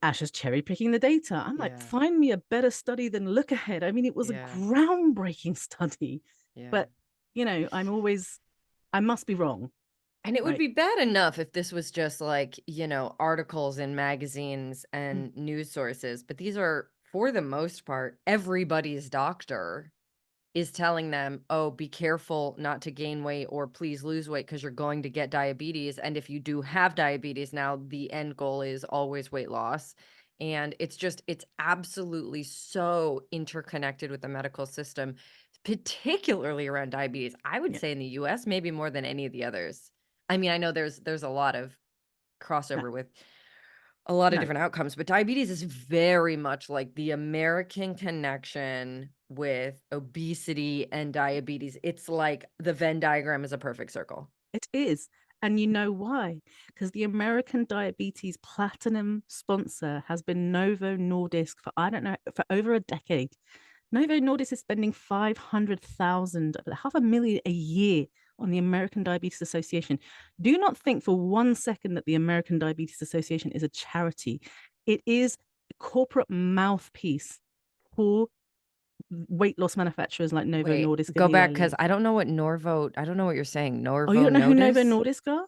Ash is cherry picking the data. I'm like, Yeah. find me a better study than Look Ahead. I mean, it was a Yeah. groundbreaking study, Yeah. but I must be wrong, And it would right? be bad enough if this was just like, articles in magazines Mm, and news sources, but these are, for the most part, everybody's doctor is telling them, "Oh, be careful not to gain weight or please lose weight because you're going to get diabetes. And if you do have diabetes now, the end goal is always weight loss." And it's absolutely so interconnected with the medical system, particularly around diabetes. I would Yeah, say in the US, maybe more than any of the others. I mean, I know there's a lot of that, crossover with a lot of No, different outcomes, but diabetes is very much like the American connection with obesity and diabetes. It's like the Venn diagram is a perfect circle. it is. And you know why? Because the American Diabetes Platinum sponsor has been Novo Nordisk for, I don't know, for over a decade. Novo Nordisk is spending 500,000, half a million a year on the American Diabetes Association. Do not think for one second that the American Diabetes Association is a charity. It is a corporate mouthpiece for weight loss manufacturers like Novo Wait, Nordisk and go Eli back because Lilly. I don't know what you're saying. Oh, you Norvo don't know who Novo Notice? Nordisk are?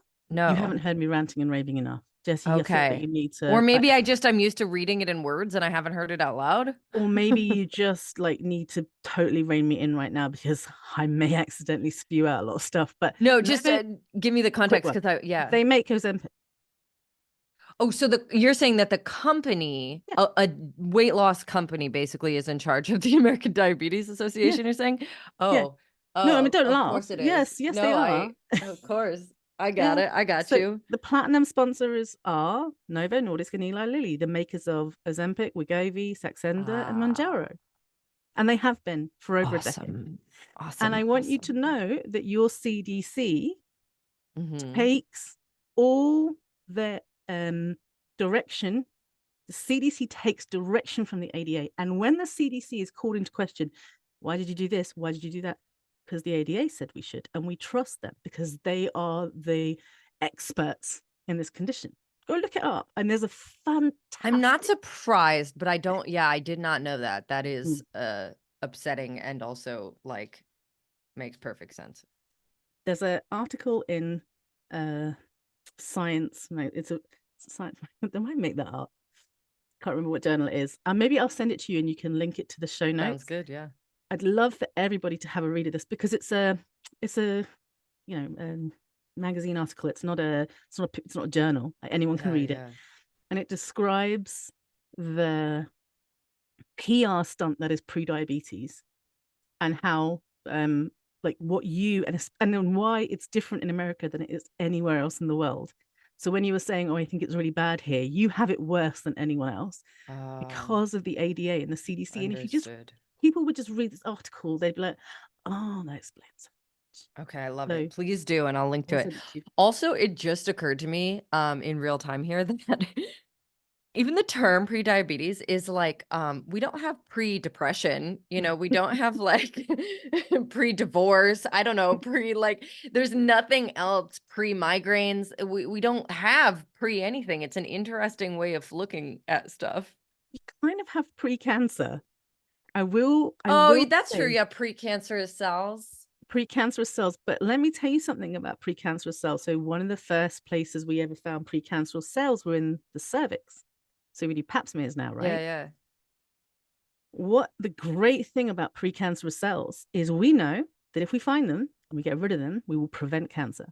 You haven't No. heard me ranting and raving enough. Jesse, I feel that Okay. you need Or to maybe I'm used to reading it in words and I haven't heard it out loud. or maybe you just like need to totally rein me in right now because I may accidentally spew out a lot of stuff. But No, just Novo, give me the quick context one. because yeah. They make Ozempic. Oh, so you're saying that the company, Yeah, a weight loss company, basically is in charge of the American Diabetes yeah, Association, you're saying? yeah. Oh, No, I mean, oh, don't of laugh. course it is. Yes, yes, they No, are. of course. I got Yeah. it. I got So you. the platinum sponsors are Novo Nordisk and Eli Lilly, the makers of Ozempic, Wegovy, Saxenda, and Ah, Mounjaro. And they have been for over a decade. awesome. And Awesome. I want you to Awesome. know that your CDC Mm-hmm. takes all the direction. The CDC takes direction from the ADA. And when the CDC is called into question, why did you do this? Why did you do that? Because the ADA said we should. And we trust them because they are the experts in this condition. Go look it up. And there's a I'm not fantastic, surprised, but I did not know that. That is mm, upsetting and also like makes perfect sense. there's an article in Science. No, it's a science. They might make that up. Can't remember what journal it is. And maybe I'll send it to you and you can link it to the show Sounds notes. good, yeah. I'd love for everybody to have a read of this because it's a magazine article. It's not a journal. Like, anyone can Yeah, read it, yeah. and it describes the PR stunt that is pre-diabetes and how like what you and then why it's different in America than it is anywhere else in the world. So when you were saying, "Oh, I think it's really bad here," you have it worse than anyone else Um, because of the ADA and the CDC. And if you just understood. people would just read this article, they'd be like, "Oh, that explains Okay, I love it. so Please do, and I'll link to I'll it. send it to you." Also, it just occurred to me, in real time here that even the term pre-diabetes is like, we don't have pre-depression, we don't have like pre-divorce. I don't know, like there's nothing else pre-migraines. We don't have pre anything. It's an interesting way of looking at stuff. You kind of have pre-cancer. I will That's true. say Yeah, precancerous cells. precancerous cells, but let me tell you something about precancerous cells. So one of the first places we ever found precancerous cells were in the cervix. So we do pap smears now, Yeah, right? yeah. What the great thing about precancerous cells is we know that if we find them and we get rid of them, we will prevent cancer.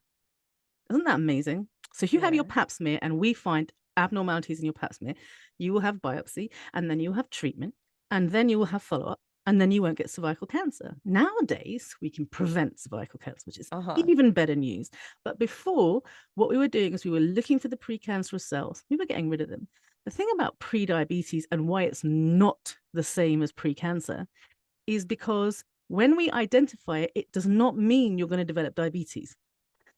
Isn't that amazing? So if you have your Yeah. pap smear and we find abnormalities in your pap smear, you will have biopsy and then you'll have treatment and then you will have follow-up and then you won't get cervical cancer. Nowadays, we can prevent cervical cancer, which is Uh-huh. even better news. But before, what we were doing is we were looking for the precancerous cells. We were getting rid of them. The thing about pre-diabetes and why it's not the same as precancer is because when we identify it, it does not mean you're going to develop diabetes.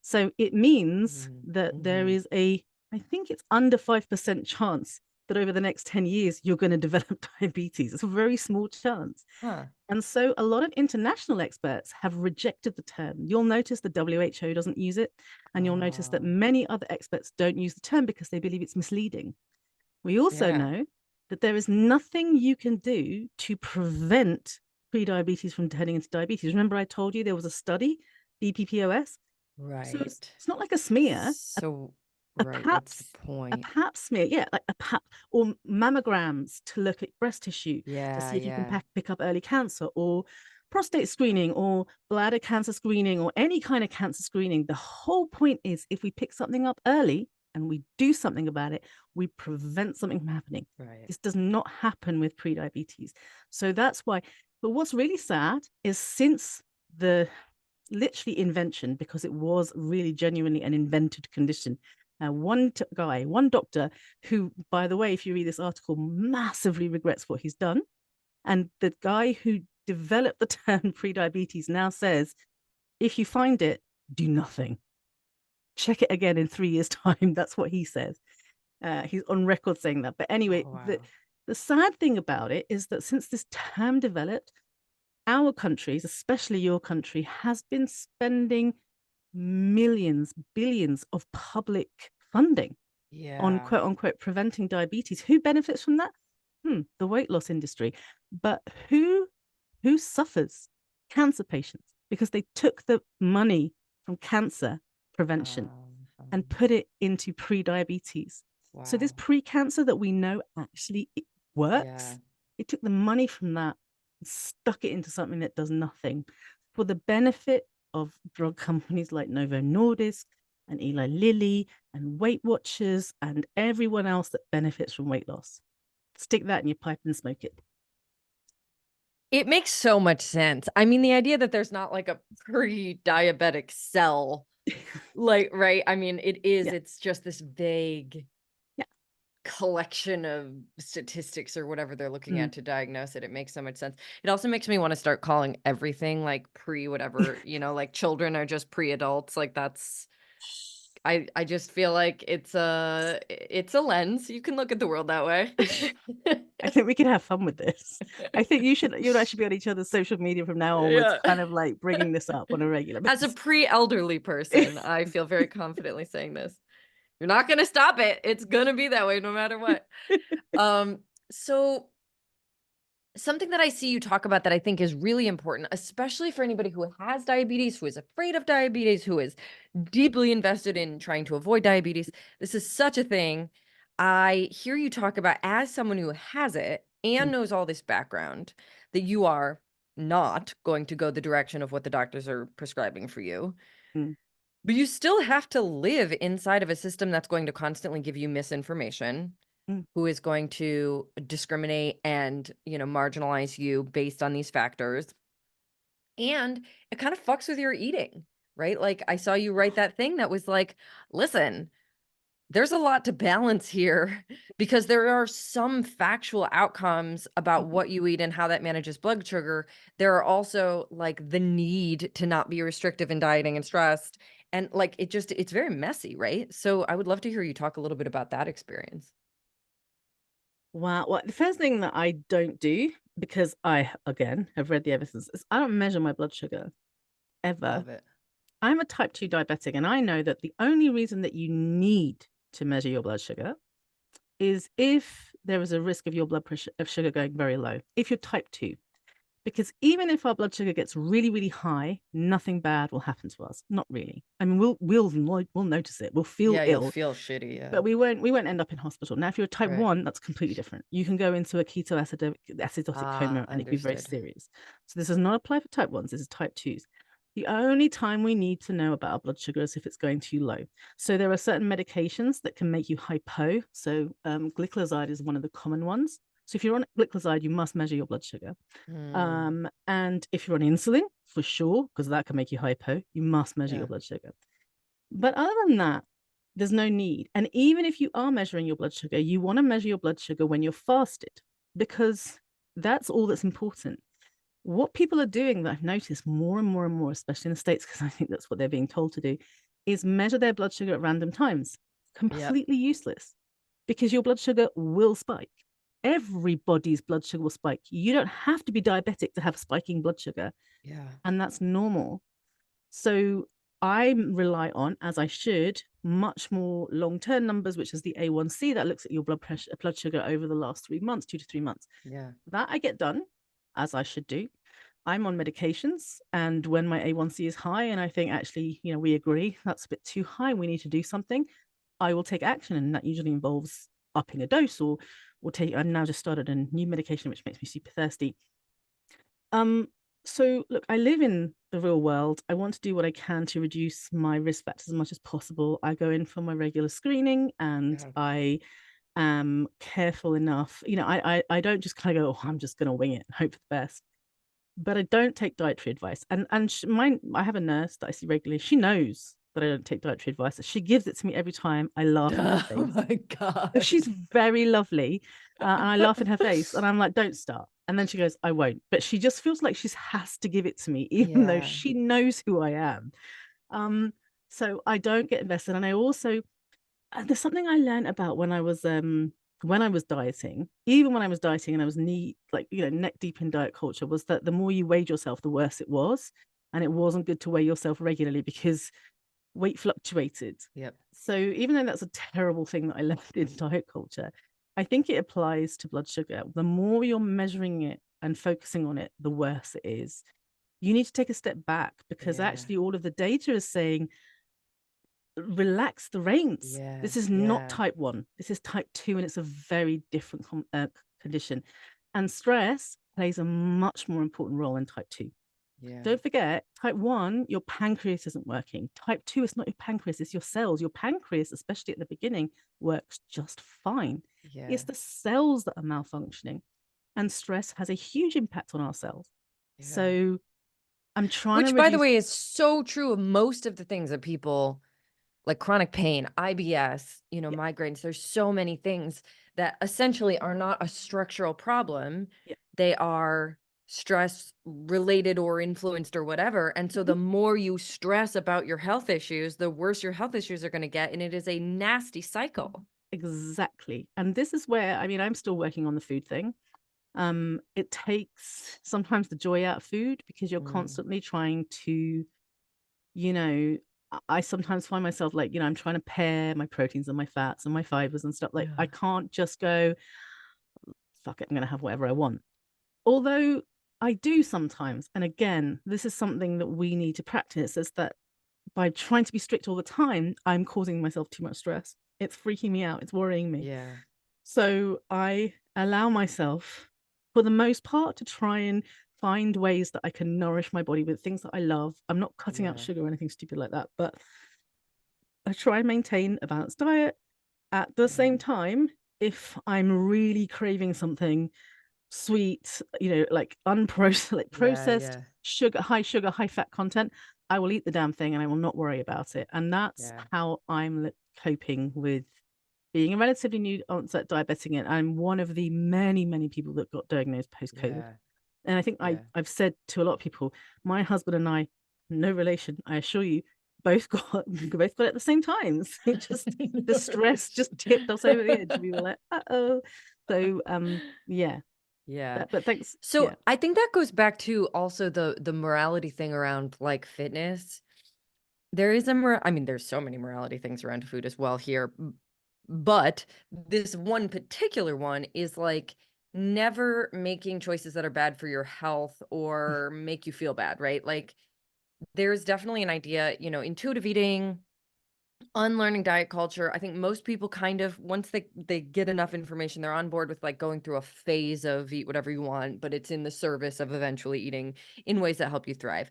So it means Mhm, that there mhm. is I think it's under 5% chance that over the next 10 years, you're going to develop diabetes. It's a very small chance. Huh. And so a lot of international experts have rejected the term. You'll notice the WHO doesn't use it. And you'll notice that Oh, many other experts don't use the term because they believe it's misleading. We also yeah. know that there is nothing you can do to prevent prediabetes from turning into diabetes. Remember, I told you there was a study, BPPOS, so Right. it's not like a smear, So a right, what's the PAPS, a point? PAP smear, yeah, like a PAP or mammograms to look at breast tissue to Yeah, see if you can yeah. pick up early cancer or prostate screening or bladder cancer screening or any kind of cancer screening. The whole point is if we pick something up early and we do something about it, we prevent something from happening. Right. This does not happen with prediabetes. So that's why. But what's really sad is since the literally invention, because it was really genuinely an invented condition one doctor, who, by the way, if you read this article, massively regrets what he's done. And the guy who developed the term prediabetes now says, if you find it, do nothing. Check it again in 3 years' time. That's what he says. He's on record saying that. But anyway, Oh, wow. the sad thing about it is that since this term developed, our countries, especially your country, has been spending millions, billions of public funding on Yeah. quote unquote preventing diabetes. Who benefits from that? The weight loss industry. But who suffers? Cancer patients, because they took the money from cancer prevention and put it into pre-diabetes. So this Wow. pre-cancer that we know actually it Yeah. works, it took the money from that and stuck it into something that does nothing for the benefit of drug companies like Novo Nordisk and Eli Lilly and Weight Watchers and everyone else that benefits from weight loss. Stick that in your pipe and smoke it. It makes so much sense. I mean, the idea that there's not like a pre-diabetic cell, like, right? I mean, Yeah. it's just this vague Yeah. collection of statistics or whatever they're looking Mm. at to diagnose it. It makes so much sense. It also makes me want to start calling everything like pre whatever, like children are just pre-adults. Like that's I just feel like it's a lens. You can look at the world that way. I think we can have fun with this. I think you and I should be on each other's social media from now onwards, Yeah. kind of like bringing this up on a regular As a basis. pre-elderly person, I feel very confidently saying this. You're not gonna stop it. It's gonna be that way no matter what. So something that I see you talk about that I think is really important, especially for anybody who has diabetes, who is afraid of diabetes, who is deeply invested in trying to avoid diabetes. This is such a thing. I hear you talk about as someone who has it and Mm, knows all this background, that you are not going to go the direction of what the doctors are prescribing for you. mm, But you still have to live inside of a system that's going to constantly give you misinformation, mm. who is going to discriminate and, marginalize you based on these factors. And it kind of fucks with your eating, right? Like I saw you write that thing that was like, listen, there's a lot to balance here because there are some factual outcomes about Mhm. what you eat and how that manages blood sugar. There are also like the need to not be restrictive in dieting and stressed. And like it's very messy, right? So I would love to hear you talk a little bit about that experience. Wow. Well, the first thing that I don't do, because I, again, have read the evidence, is I don't measure my blood sugar ever. Love it. I'm a type 2 diabetic, and I know that the only reason that you need to measure your blood sugar is if there is a risk of your blood pressure of sugar going very low, if you're type 2. Because even if our blood sugar gets really, really high, nothing bad will happen to us. Not really. I mean, we'll notice it. We'll feel Yeah, you'll ill, feel shitty. Yeah. but we won't end up in hospital. Now, if you're a type Right. 1, that's completely different. You can go into a acidotic Ah, coma, and it can be very understood. serious. So this does not apply for type 1s. This is type 2s. The only time we need to know about our blood sugar is if it's going too low. So there are certain medications that can make you hypo. So glycoside is one of the common ones. So if you're on glycoside, you must measure your blood sugar. Mm, And if you're on insulin, for sure, because that can make you hypo, you must measure yeah. your blood sugar. But other than that, there's no need. And even if you are measuring your blood sugar, you want to measure your blood sugar when you're fasted, because that's all that's important. What people are doing that I've noticed more and more and more, especially in the States, because I think that's what they're being told to do, is measure their blood sugar at random times. Yep. Completely useless, because your blood sugar will spike. Everybody's blood sugar will spike. You don't have to be diabetic to have spiking blood sugar, Yeah. and that's normal. So I rely on, as I should, much more long-term numbers, which is the A1C that looks at your blood sugar over the last 3 months, 2 to 3 months. Yeah. That I get done, as I should do. I'm on medications, and when my A1C is high, and I think actually, we agree that's a bit too high, we need to do something, I will take action, and that usually involves upping a dose or take. I've now just started a new medication which makes me super thirsty. Um, so look, I live in the real world. I want to do what I can to reduce my risk factors as much as possible. I go in for my regular screening, and Yeah. I am careful enough. I don't just kind of go, oh, I'm just going to wing it and hope for the best. But I don't take dietary advice. And I have a nurse that I see regularly. She knows that I don't take dietary advice. She gives it to me every time. I laugh in her Oh face. my She's God. very lovely. And I laugh in her face and I'm like, don't start. And then she goes, I won't. But she just feels like she has to give it to me, even though Yeah. she knows who I am. Um, so I don't get invested. And I also, there's something I learned about when I was dieting, even when I was dieting and I was neck deep in diet culture, was that the more you weighed yourself, the worse it was. And it wasn't good to weigh yourself regularly because weight fluctuated. Yep. So even though that's a terrible thing that I learned in diet culture, I think it applies to blood sugar. The more you're measuring it and focusing on it, the worse it is. You need to take a step back because Yeah. actually all of the data is saying relax the reins. Yeah. This is not Yeah. type 1. This is type 2, and it's a very different condition. And stress plays a much more important role in type 2. Yeah. Don't forget, type 1, your pancreas isn't working. Type 2, it's not your pancreas, it's your cells. Your pancreas, especially at the beginning, works just fine. Yeah. It's the cells that are malfunctioning. And stress has a huge impact on our cells. Yeah. So I'm trying to Which, by the reduce. way, is so true of most of the things that people like chronic pain, IBS, Yeah, migraines. There's so many things that essentially are not a structural problem. yeah. They are stress related or influenced or whatever. And so the Mhm. more you stress about your health issues, the worse your health issues are going to get. And it is a nasty cycle. Exactly. And this is where, I mean, I'm still working on the food thing. It takes sometimes the joy out of food because you're Mm, constantly trying to, you know, I sometimes find myself like, I'm trying to pair my proteins and my fats and my fibers and stuff. Like, I yeah. can't just go, fuck it, I'm going to have whatever I want. Although I do sometimes. And again, this is something that we need to practice is that by trying to be strict all the time, I'm causing myself too much stress. It's freaking me out. It's worrying me. Yeah. So I allow myself, for the most part, to try and find ways that I can nourish my body with things that I love. I'm not cutting out Yeah. sugar or anything stupid like that, but I try and maintain a balanced diet. At the Yeah. same time, if I'm really craving something sweet, like unprocessed, like Yeah. processed Yeah. sugar, high fat content, I will eat the damn thing and I will not worry about it. And that's Yeah. how I'm coping with being a relatively new onset diabetic. And I'm one of the many, many people that got diagnosed post COVID. Yeah. And I think Yeah. I've said to a lot of people, my husband and I, no relation, I assure you, both got both got it at the same time. So just the No stress just relation. tipped us over the edge. We were like, uh-oh. So yeah. Yeah. But thanks. So Yeah. I think that goes back to also the morality thing around like fitness. There is I mean, there's so many morality things around food as well here, but this one particular one is like never making choices that are bad for your health or make you feel bad, right? Like there's definitely an idea, intuitive eating, unlearning diet culture. I think most people kind of once they get enough information, they're on board with like going through a phase of eat whatever you want, but it's in the service of eventually eating in ways that help you thrive.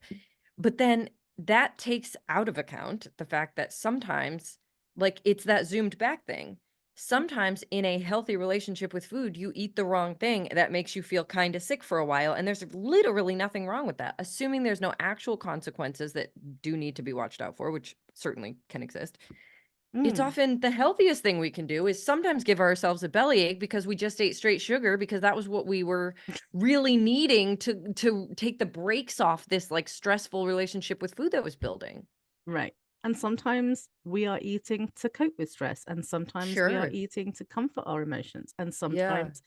But then that takes out of account the fact that sometimes, like it's that zoomed back thing. Sometimes in a healthy relationship with food, you eat the wrong thing that makes you feel kind of sick for a while. And there's literally nothing wrong with that, assuming there's no actual consequences that do need to be watched out for, which certainly can exist. It's Mm, often the healthiest thing we can do is sometimes give ourselves a bellyache because we just ate straight sugar because that was what we were really needing to take the brakes off this like stressful relationship with food that was building. right. And sometimes we are eating to cope with stress, and sometimes we are Sure. eating to comfort our emotions, and Yeah. sometimes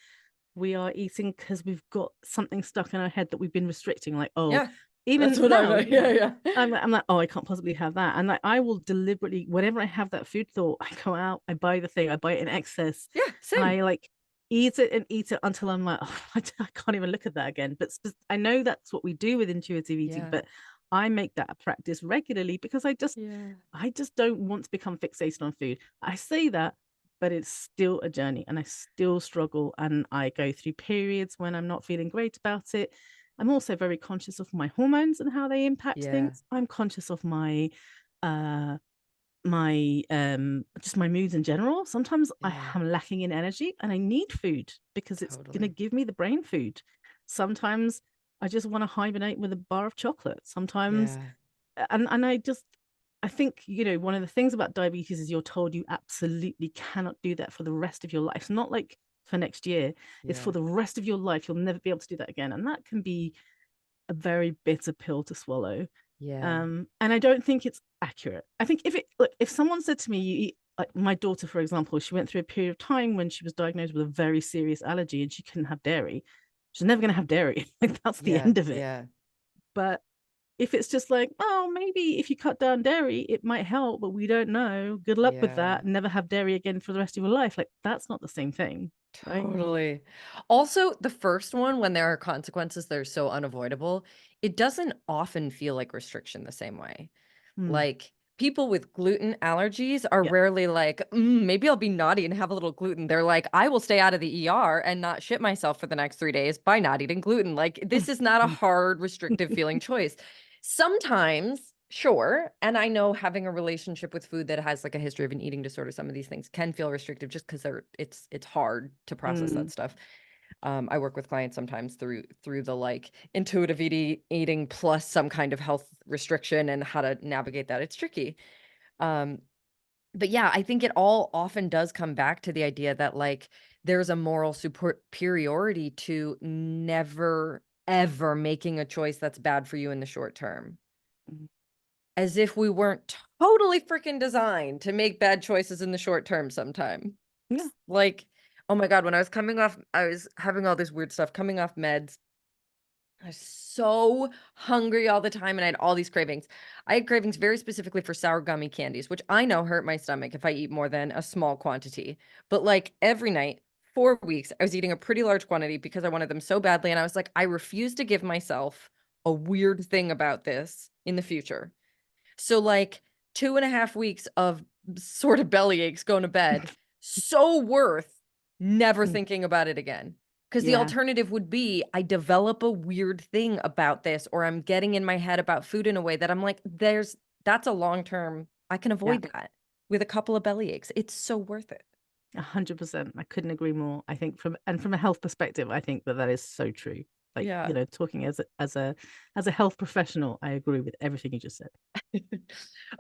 we are eating because we've got something stuck in our head that we've been restricting. Like, oh, Yeah. That's even what I now, know. Yeah, yeah. I'm like, oh, I can't possibly have that. And like, I will deliberately, whenever I have that food thought, I go out, I buy the thing, I buy it in excess, Yeah, and same. I like eat it until I'm like, oh, I can't even look at that again. But I know that's what we do with intuitive eating, Yeah. but I make that a practice regularly because Yeah. I just don't want to become fixated on food. I say that, but it's still a journey and I still struggle and I go through periods when I'm not feeling great about it. I'm also very conscious of my hormones and how they impact Yeah. things. I'm conscious of uh just my moods in general. Sometimes I Yeah. am lacking in energy and I need food because it's going to Totally. give me the brain food. Sometimes I just want to hibernate with a bar of chocolate. Sometimes Yeah. and I I think, one of the things about diabetes is you're told you absolutely cannot do that for the rest of your life. It's not like for next year, it's for Yeah. the rest of your life. You'll never be able to do that again. And that can be a very bitter pill to swallow. Yeah. And I don't think it's accurate. I think if someone said to me, you eat, like my daughter, for example, she went through a period of time when she was diagnosed with a very serious allergy and she couldn't have dairy. She's never going to have dairy. Like that's the Yeah. end of it. Yeah. But if it's just like, oh, maybe if you cut down dairy, it might help, but we don't know. Good luck with Yeah. that. Never have dairy again for the rest of your life. Like that's not the same thing, right? Totally. Also, the first one, when there are consequences that are so unavoidable, it doesn't often feel like restriction the same way. Mm. Like, people with gluten allergies are Yeah. rarely like, maybe I'll be naughty and have a little gluten. They're like, I will stay out of the ER and not shit myself for the next 3 days by not eating gluten. Like, this is not a hard, restrictive feeling choice. Sometimes, sure. And I know having a relationship with food that has like a history of an eating disorder, some of these things can feel restrictive just because it's hard to process that Mm. stuff. I work with clients sometimes through the like intuitive eating plus some kind of health restriction and how to navigate that. It's tricky. Um, but yeah, I think it all often does come back to the idea that like there's a moral superiority to never ever making a choice that's bad for you in the short term. Mm. As if we weren't totally freaking designed to make bad choices in the short term sometime. Yeah. Like, oh my God, when I was having all this weird stuff coming off meds. I was so hungry all the time and I had all these cravings. I had cravings very specifically for sour gummy candies, which I know hurt my stomach if I eat more than a small quantity. But like every night, 4 weeks, I was eating a pretty large quantity because I wanted them so badly. And I was like, I refuse to give myself a weird thing about this in the future. So, like, 2.5 weeks of sort of belly aches going to bed, so worth never Mm. thinking about it again. Because the Yeah. alternative would be I develop a weird thing about this, or I'm getting in my head about food in a way that I'm like, that's a long term, I can Yeah. avoid that with a couple of belly aches. It's so worth it. 100%. I couldn't agree more. I think from a health perspective, I think that is so true. Like, Yeah. talking as a health professional, I agree with everything you just said.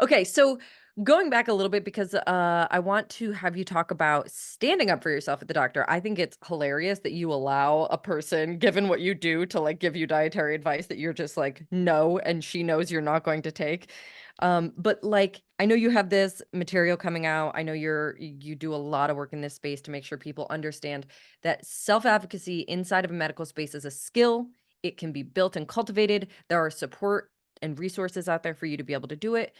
Okay, so going back a little bit because I want to have you talk about standing up for yourself at the doctor. I think it's hilarious that you allow a person, given what you do, to like give you dietary advice that you're just like no, and she knows you're not going to take. But like I know you have this material coming out. I know you do a lot of work in this space to make sure people understand that self-advocacy inside of a medical space is a skill. It can be built and cultivated. There are support and resources out there for you to be able to do it.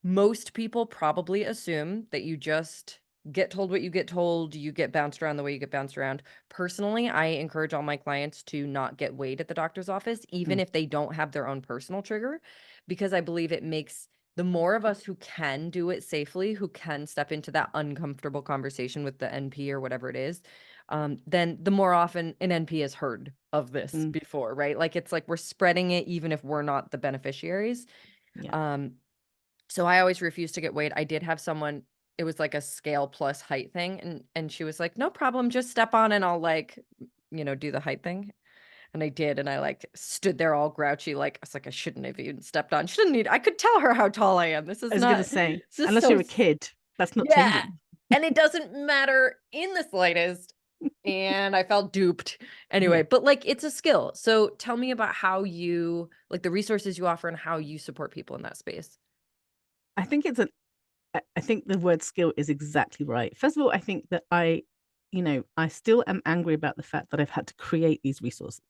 Most people probably assume that you just get told what you get told, you get bounced around the way you get bounced around. Personally, I encourage all my clients to not get weighed at the doctor's office, even Mm. if they don't have their own personal trigger, because I believe it makes the more of us who can do it safely, who can step into that uncomfortable conversation with the NP or whatever it is, then the more often an NP has heard of this Mm. before, right? Like it's like we're spreading it even if we're not the beneficiaries. Yeah. Um, so I always refuse to get weighed. I did have someone, it was like a scale plus height thing, and she was like, "No problem, just step on and I'll like, do the height thing." And I did, and I like stood there all grouchy, like I was like, I shouldn't have even stepped on. She didn't need. I could tell her how tall I am. This I is was gonna not. say, This is unless so. you're a kid, that's not Yeah, changing. and it doesn't matter in the slightest. And I felt duped Yeah. anyway. But like, it's a skill. So tell me about how you like the resources you offer and how you support people in that space. I think I think the word skill is exactly right. First of all, I think that I still am angry about the fact that I've had to create these resources.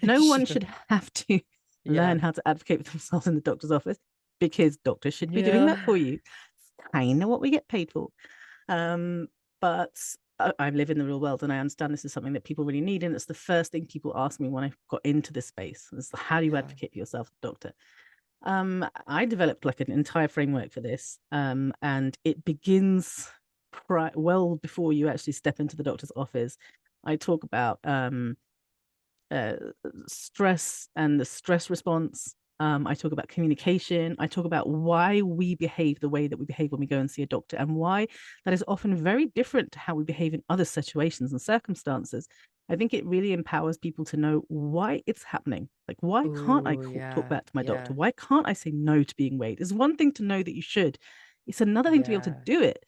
No one Sure. should have to Yeah. learn how to advocate for themselves in the doctor's office because doctors should be doing Yeah. that for you. It's kind of what we get paid for. But I live in the real world and I understand this is something that people really need. And it's the first thing people ask me when I got into this space is how do you Yeah. advocate for yourself, doctor? I developed like an entire framework for this. And it begins well before you actually step into the doctor's office. I talk about uh, stress and the stress response. I talk about communication. I talk about why we behave the way that we behave when we go and see a doctor, and why that is often very different to how we behave in other situations and circumstances. I think it really empowers people to know why it's happening. Like, why can't I Ooh, talk yeah. back to my doctor? Yeah. Why can't I say no to being weighed? It's one thing to know that you should, it's another thing to be able to Yeah. do it.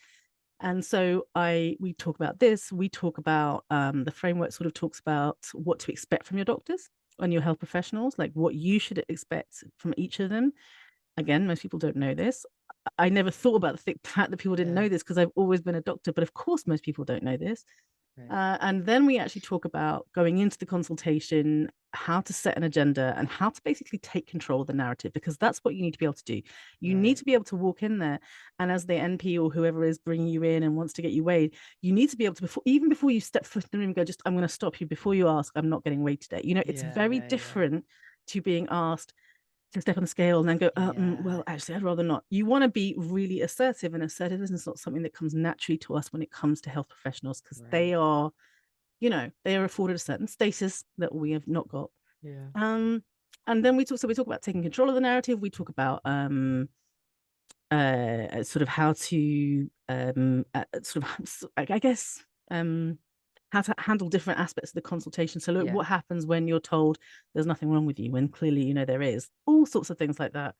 And so we talk about this. We talk about the framework sort of talks about what to expect from your doctors and your health professionals, like what you should expect from each of them. Again, most people don't know this. I never thought about the fact that people didn't Yeah. know this because I've always been a doctor, but of course, most people don't know this. Right. And then we actually talk about going into the consultation, how to set an agenda and how to basically take control of the narrative, because that's what you need to be able to do. You need Right. to be able to walk in there, and as the NP or whoever is bringing you in and wants to get you weighed, you need to be able to, even before you step foot in the room, go, just, I'm going to stop you before you ask, I'm not getting weighed today. It's Yeah. very Yeah. Yeah. different to being asked to step on the scale and then go, Yeah. well, actually, I'd rather not. You want to be really assertive, and assertiveness is not something that comes naturally to us when it comes to health professionals, because Right. they are afforded a certain status that we have not got. Yeah. Um, and then we talk about taking control of the narrative. We talk about sort of how to sort of I guess how to handle different aspects of the consultation. So look, Yeah. what happens when you're told there's nothing wrong with you when clearly there is, all sorts of things like that.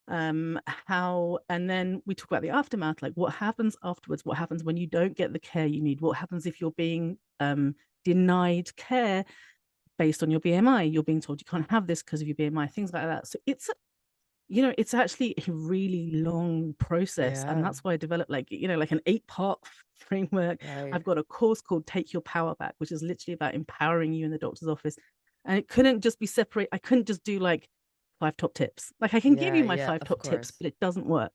How, and then we talk about the aftermath, like what happens afterwards, what happens when you don't get the care you need, what happens if you're being denied care based on your BMI, you're being told you can't have this because of your BMI, things like that. So it's actually a really long process, and Yeah. that's why I developed like an 8-part framework. Right. I've got a course called Take Your Power Back, which is literally about empowering you in the doctor's office, and it couldn't just be separate. I couldn't just do like 5 top tips. Like, I can give Yeah. you my Yeah. five Of top tips, course. but it doesn't work.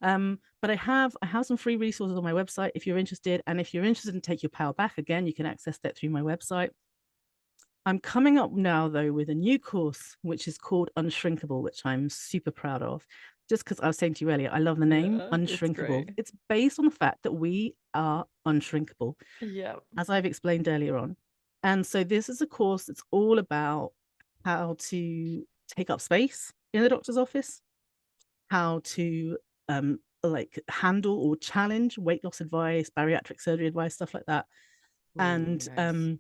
But I have some free resources on my website if you're interested, and if you're interested in Take Your Power Back, again, you can access that through my website. I'm coming up now, though, with a new course, which is called Unshrinkable, which I'm super proud of. Just because I was saying to you earlier, I love the name Yeah. It's Unshrinkable. great. It's based on the fact that we are unshrinkable, Yeah. as I've explained earlier on. And so this is a course that's all about how to take up space in the doctor's office, how to like handle or challenge weight loss advice, bariatric surgery advice, stuff like that. Ooh, And nice.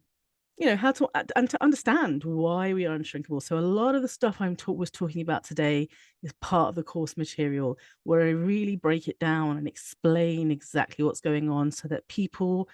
how to and to understand why we are unshrinkable. So a lot of the stuff was talking about today is part of the course material, where I really break it down and explain exactly what's going on so that people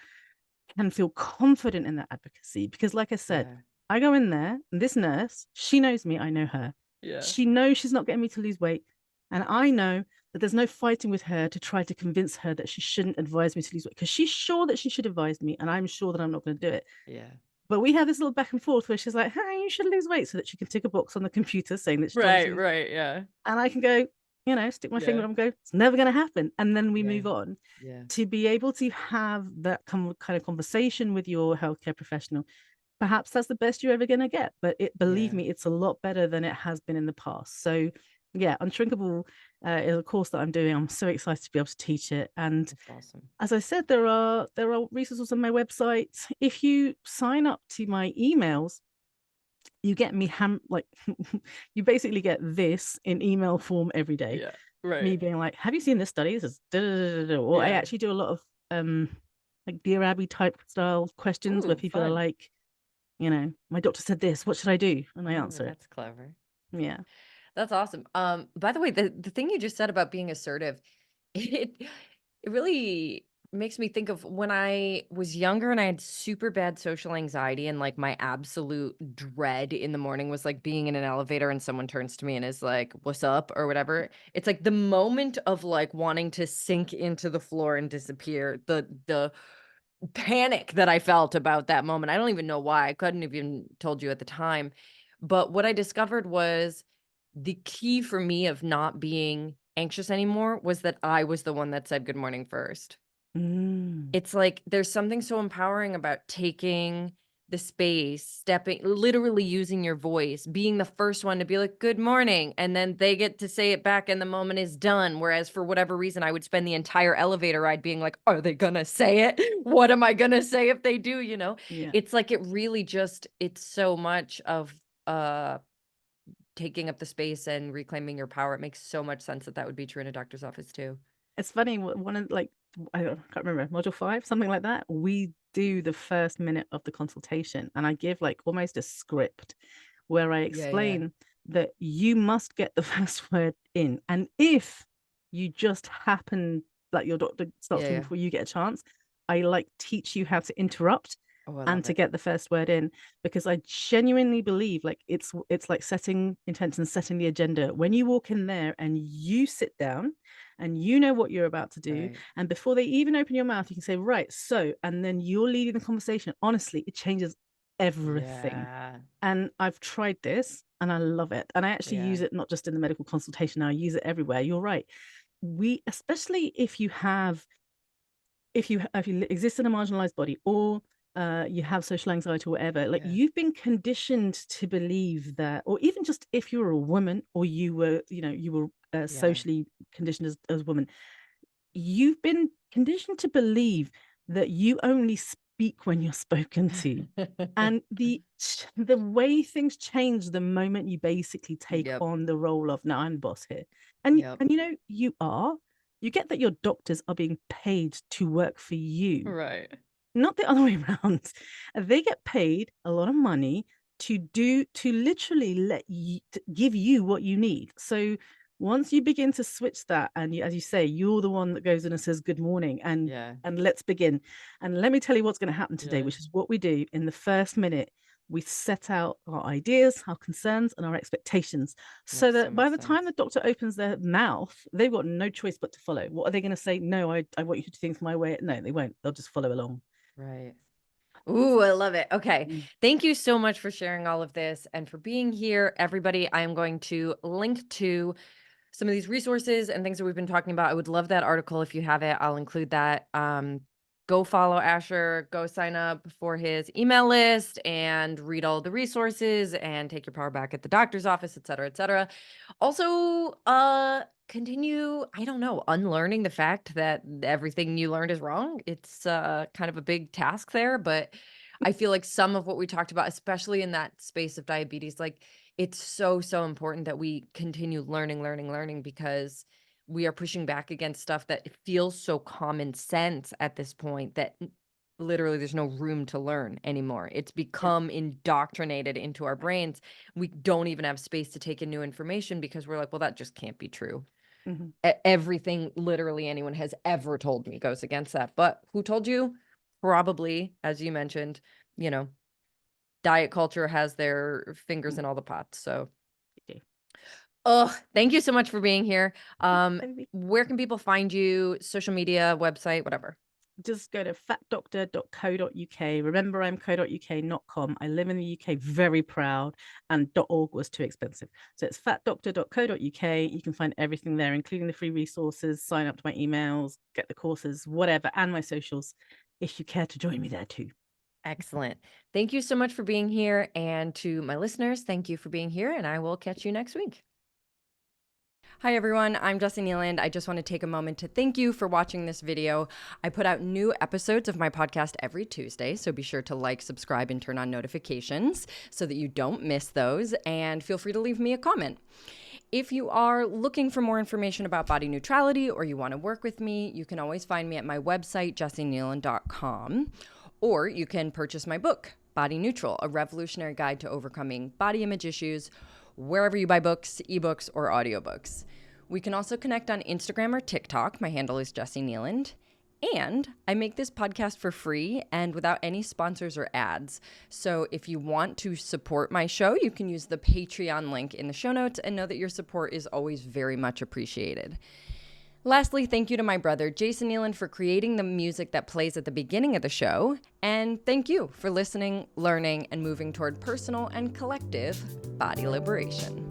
can feel confident in their advocacy. Because like I said, Yeah. I go in there and this nurse, she knows me, I know her. Yeah. She knows she's not getting me to lose weight, and I know that there's no fighting with her to try to convince her that she shouldn't advise me to lose weight, because she's sure that she should advise me and I'm sure that I'm not going to do it. Yeah. But we have this little back and forth where she's like, hey, you should lose weight, so that she can tick a box on the computer saying that she told me to Right. lose. Right. Yeah. And I can go, stick my finger Yeah. up and go, it's never going to happen. And then we Yeah. move on. Yeah. To be able to have that kind of conversation with your healthcare professional, perhaps that's the best you're ever going to get. But believe Yeah. me, it's a lot better than it has been in the past. So, yeah, Unshrinkable is a course that I'm doing. I'm so excited to be able to teach it. And That's awesome. as I said, there are resources on my website. If you sign up to my emails, you get me you basically get this in email form every day. Yeah. Right. Me being like, have you seen this study? This is da, da, da, da. Or I Yeah. actually do a lot of like Dear Abby type style questions where Ooh, people are fun. like, my doctor said this, what should I do? And I Oh, answer it. that's clever. Yeah. That's awesome. By the way, the thing you just said about being assertive, it it really makes me think of when I was younger and I had super bad social anxiety, and like my absolute dread in the morning was like being in an elevator and someone turns to me and is like, "What's up?" or whatever. It's like the moment of like wanting to sink into the floor and disappear. The panic that I felt about that moment. I don't even know why. I couldn't have even told you at the time. But what I discovered was the key for me of not being anxious anymore was that I was the one that said good morning first. Mm. It's like there's something so empowering about taking the space, stepping, literally using your voice, being the first one to be like, good morning. And then they get to say it back and the moment is done. Whereas for whatever reason, I would spend the entire elevator ride being like, are they going to say it? What am I going to say if they do? Yeah. It's like it really just, it's so much of uh taking up the space and reclaiming your power. It makes so much sense that that would be true in a doctor's office too. It's funny, one of, like, I can't remember, module 5, something like that. We do the first minute of the consultation, and I give like almost a script where I Yeah. explain that you must get the first word in. And if you just happen, like your doctor starts Yeah. talking Yeah. before you get a chance, I like teach you how to interrupt Oh, I and love to it. get the first word in, because I genuinely believe like it's like setting intentions, setting the agenda. When you walk in there and you sit down and you know what you're about to do, Right. and before they even open your mouth, you can say, right, so, and then you're leading the conversation. Honestly, it changes everything. Yeah. And I've tried this and I love it. And I actually Yeah. use it not just in the medical consultation, now I use it everywhere. You're right. We, especially if you have, if you exist in a marginalized body, or you have social anxiety or whatever, like Yeah. you've been conditioned to believe that, or even just if you were a woman or you were, you were Yeah. socially conditioned as a woman, you've been conditioned to believe that you only speak when you're spoken to. And the way things change the moment you basically take Yep. on the role of, now I'm boss here. And Yep. you get that your doctors are being paid to work for you, Right. not the other way around. They get paid a lot of money to literally let you, to give you what you need. So once you begin to switch that, and you, as you say, you're the one that goes in and says good morning, Yeah. and let's begin. And let me tell you what's going to happen today, Yeah. which is what we do in the first minute. We set out our ideas, our concerns, and our expectations, so Makes so that much by the time sense. the doctor opens their mouth, they've got no choice but to follow. What are they going to say? No, I want you to do things my way. No, they won't. They'll just follow along. Right. Ooh, I love it. Okay. Mm. Thank you so much for sharing all of this and for being here. Everybody, I am going to link to some of these resources and things that we've been talking about. I would love that article if you have it. I'll include that. Go follow Asher, go sign up for his email list and read all the resources and take your power back at the doctor's office, et cetera, et cetera. Also, continue, I don't know, unlearning the fact that everything you learned is wrong. It's kind of a big task there, but I feel like some of what we talked about, especially in that space of diabetes, like it's so, so important that we continue learning, because we are pushing back against stuff that it feels so common sense at this point that literally there's no room to learn anymore. It's Yeah. become indoctrinated into our brains. We don't even have space to take in new information because we're like, well, that just can't be true. Mhm. Everything literally anyone has ever told me goes against that. But who told you? Probably, as you mentioned, you know, diet culture has their fingers Mm. in all the pots. So, Okay. oh, thank you so much for being here. Thanks, baby. Where can people find you? Social media, website, whatever. Just go to fatdoctor.co.uk. Remember, I'm co.uk, not com. I live in the UK, very proud, and .org was too expensive. So it's fatdoctor.co.uk. You can find everything there, including the free resources, sign up to my emails, get the courses, whatever, and my socials, if you care to join me there too. Excellent. Thank you so much for being here. And to my listeners, thank you for being here, and I will catch you next week. Hi everyone, I'm Jessie Nealand. I just want to take a moment to thank you for watching this video. I put out new episodes of my podcast every Tuesday, so be sure to like, subscribe, and turn on notifications so that you don't miss those, and feel free to leave me a comment. If you are looking for more information about body neutrality or you want to work with me, you can always find me at my website, jessienealand.com, or you can purchase my book, Body Neutral, a revolutionary guide to overcoming body image issues, wherever you buy books, ebooks, or audiobooks. We can also connect on Instagram or TikTok. My handle is Jessie Nealand. And I make this podcast for free and without any sponsors or ads. So if you want to support my show, you can use the Patreon link in the show notes, and know that your support is always very much appreciated. Lastly, thank you to my brother, Jason Nealand, for creating the music that plays at the beginning of the show. And thank you for listening, learning, and moving toward personal and collective body liberation.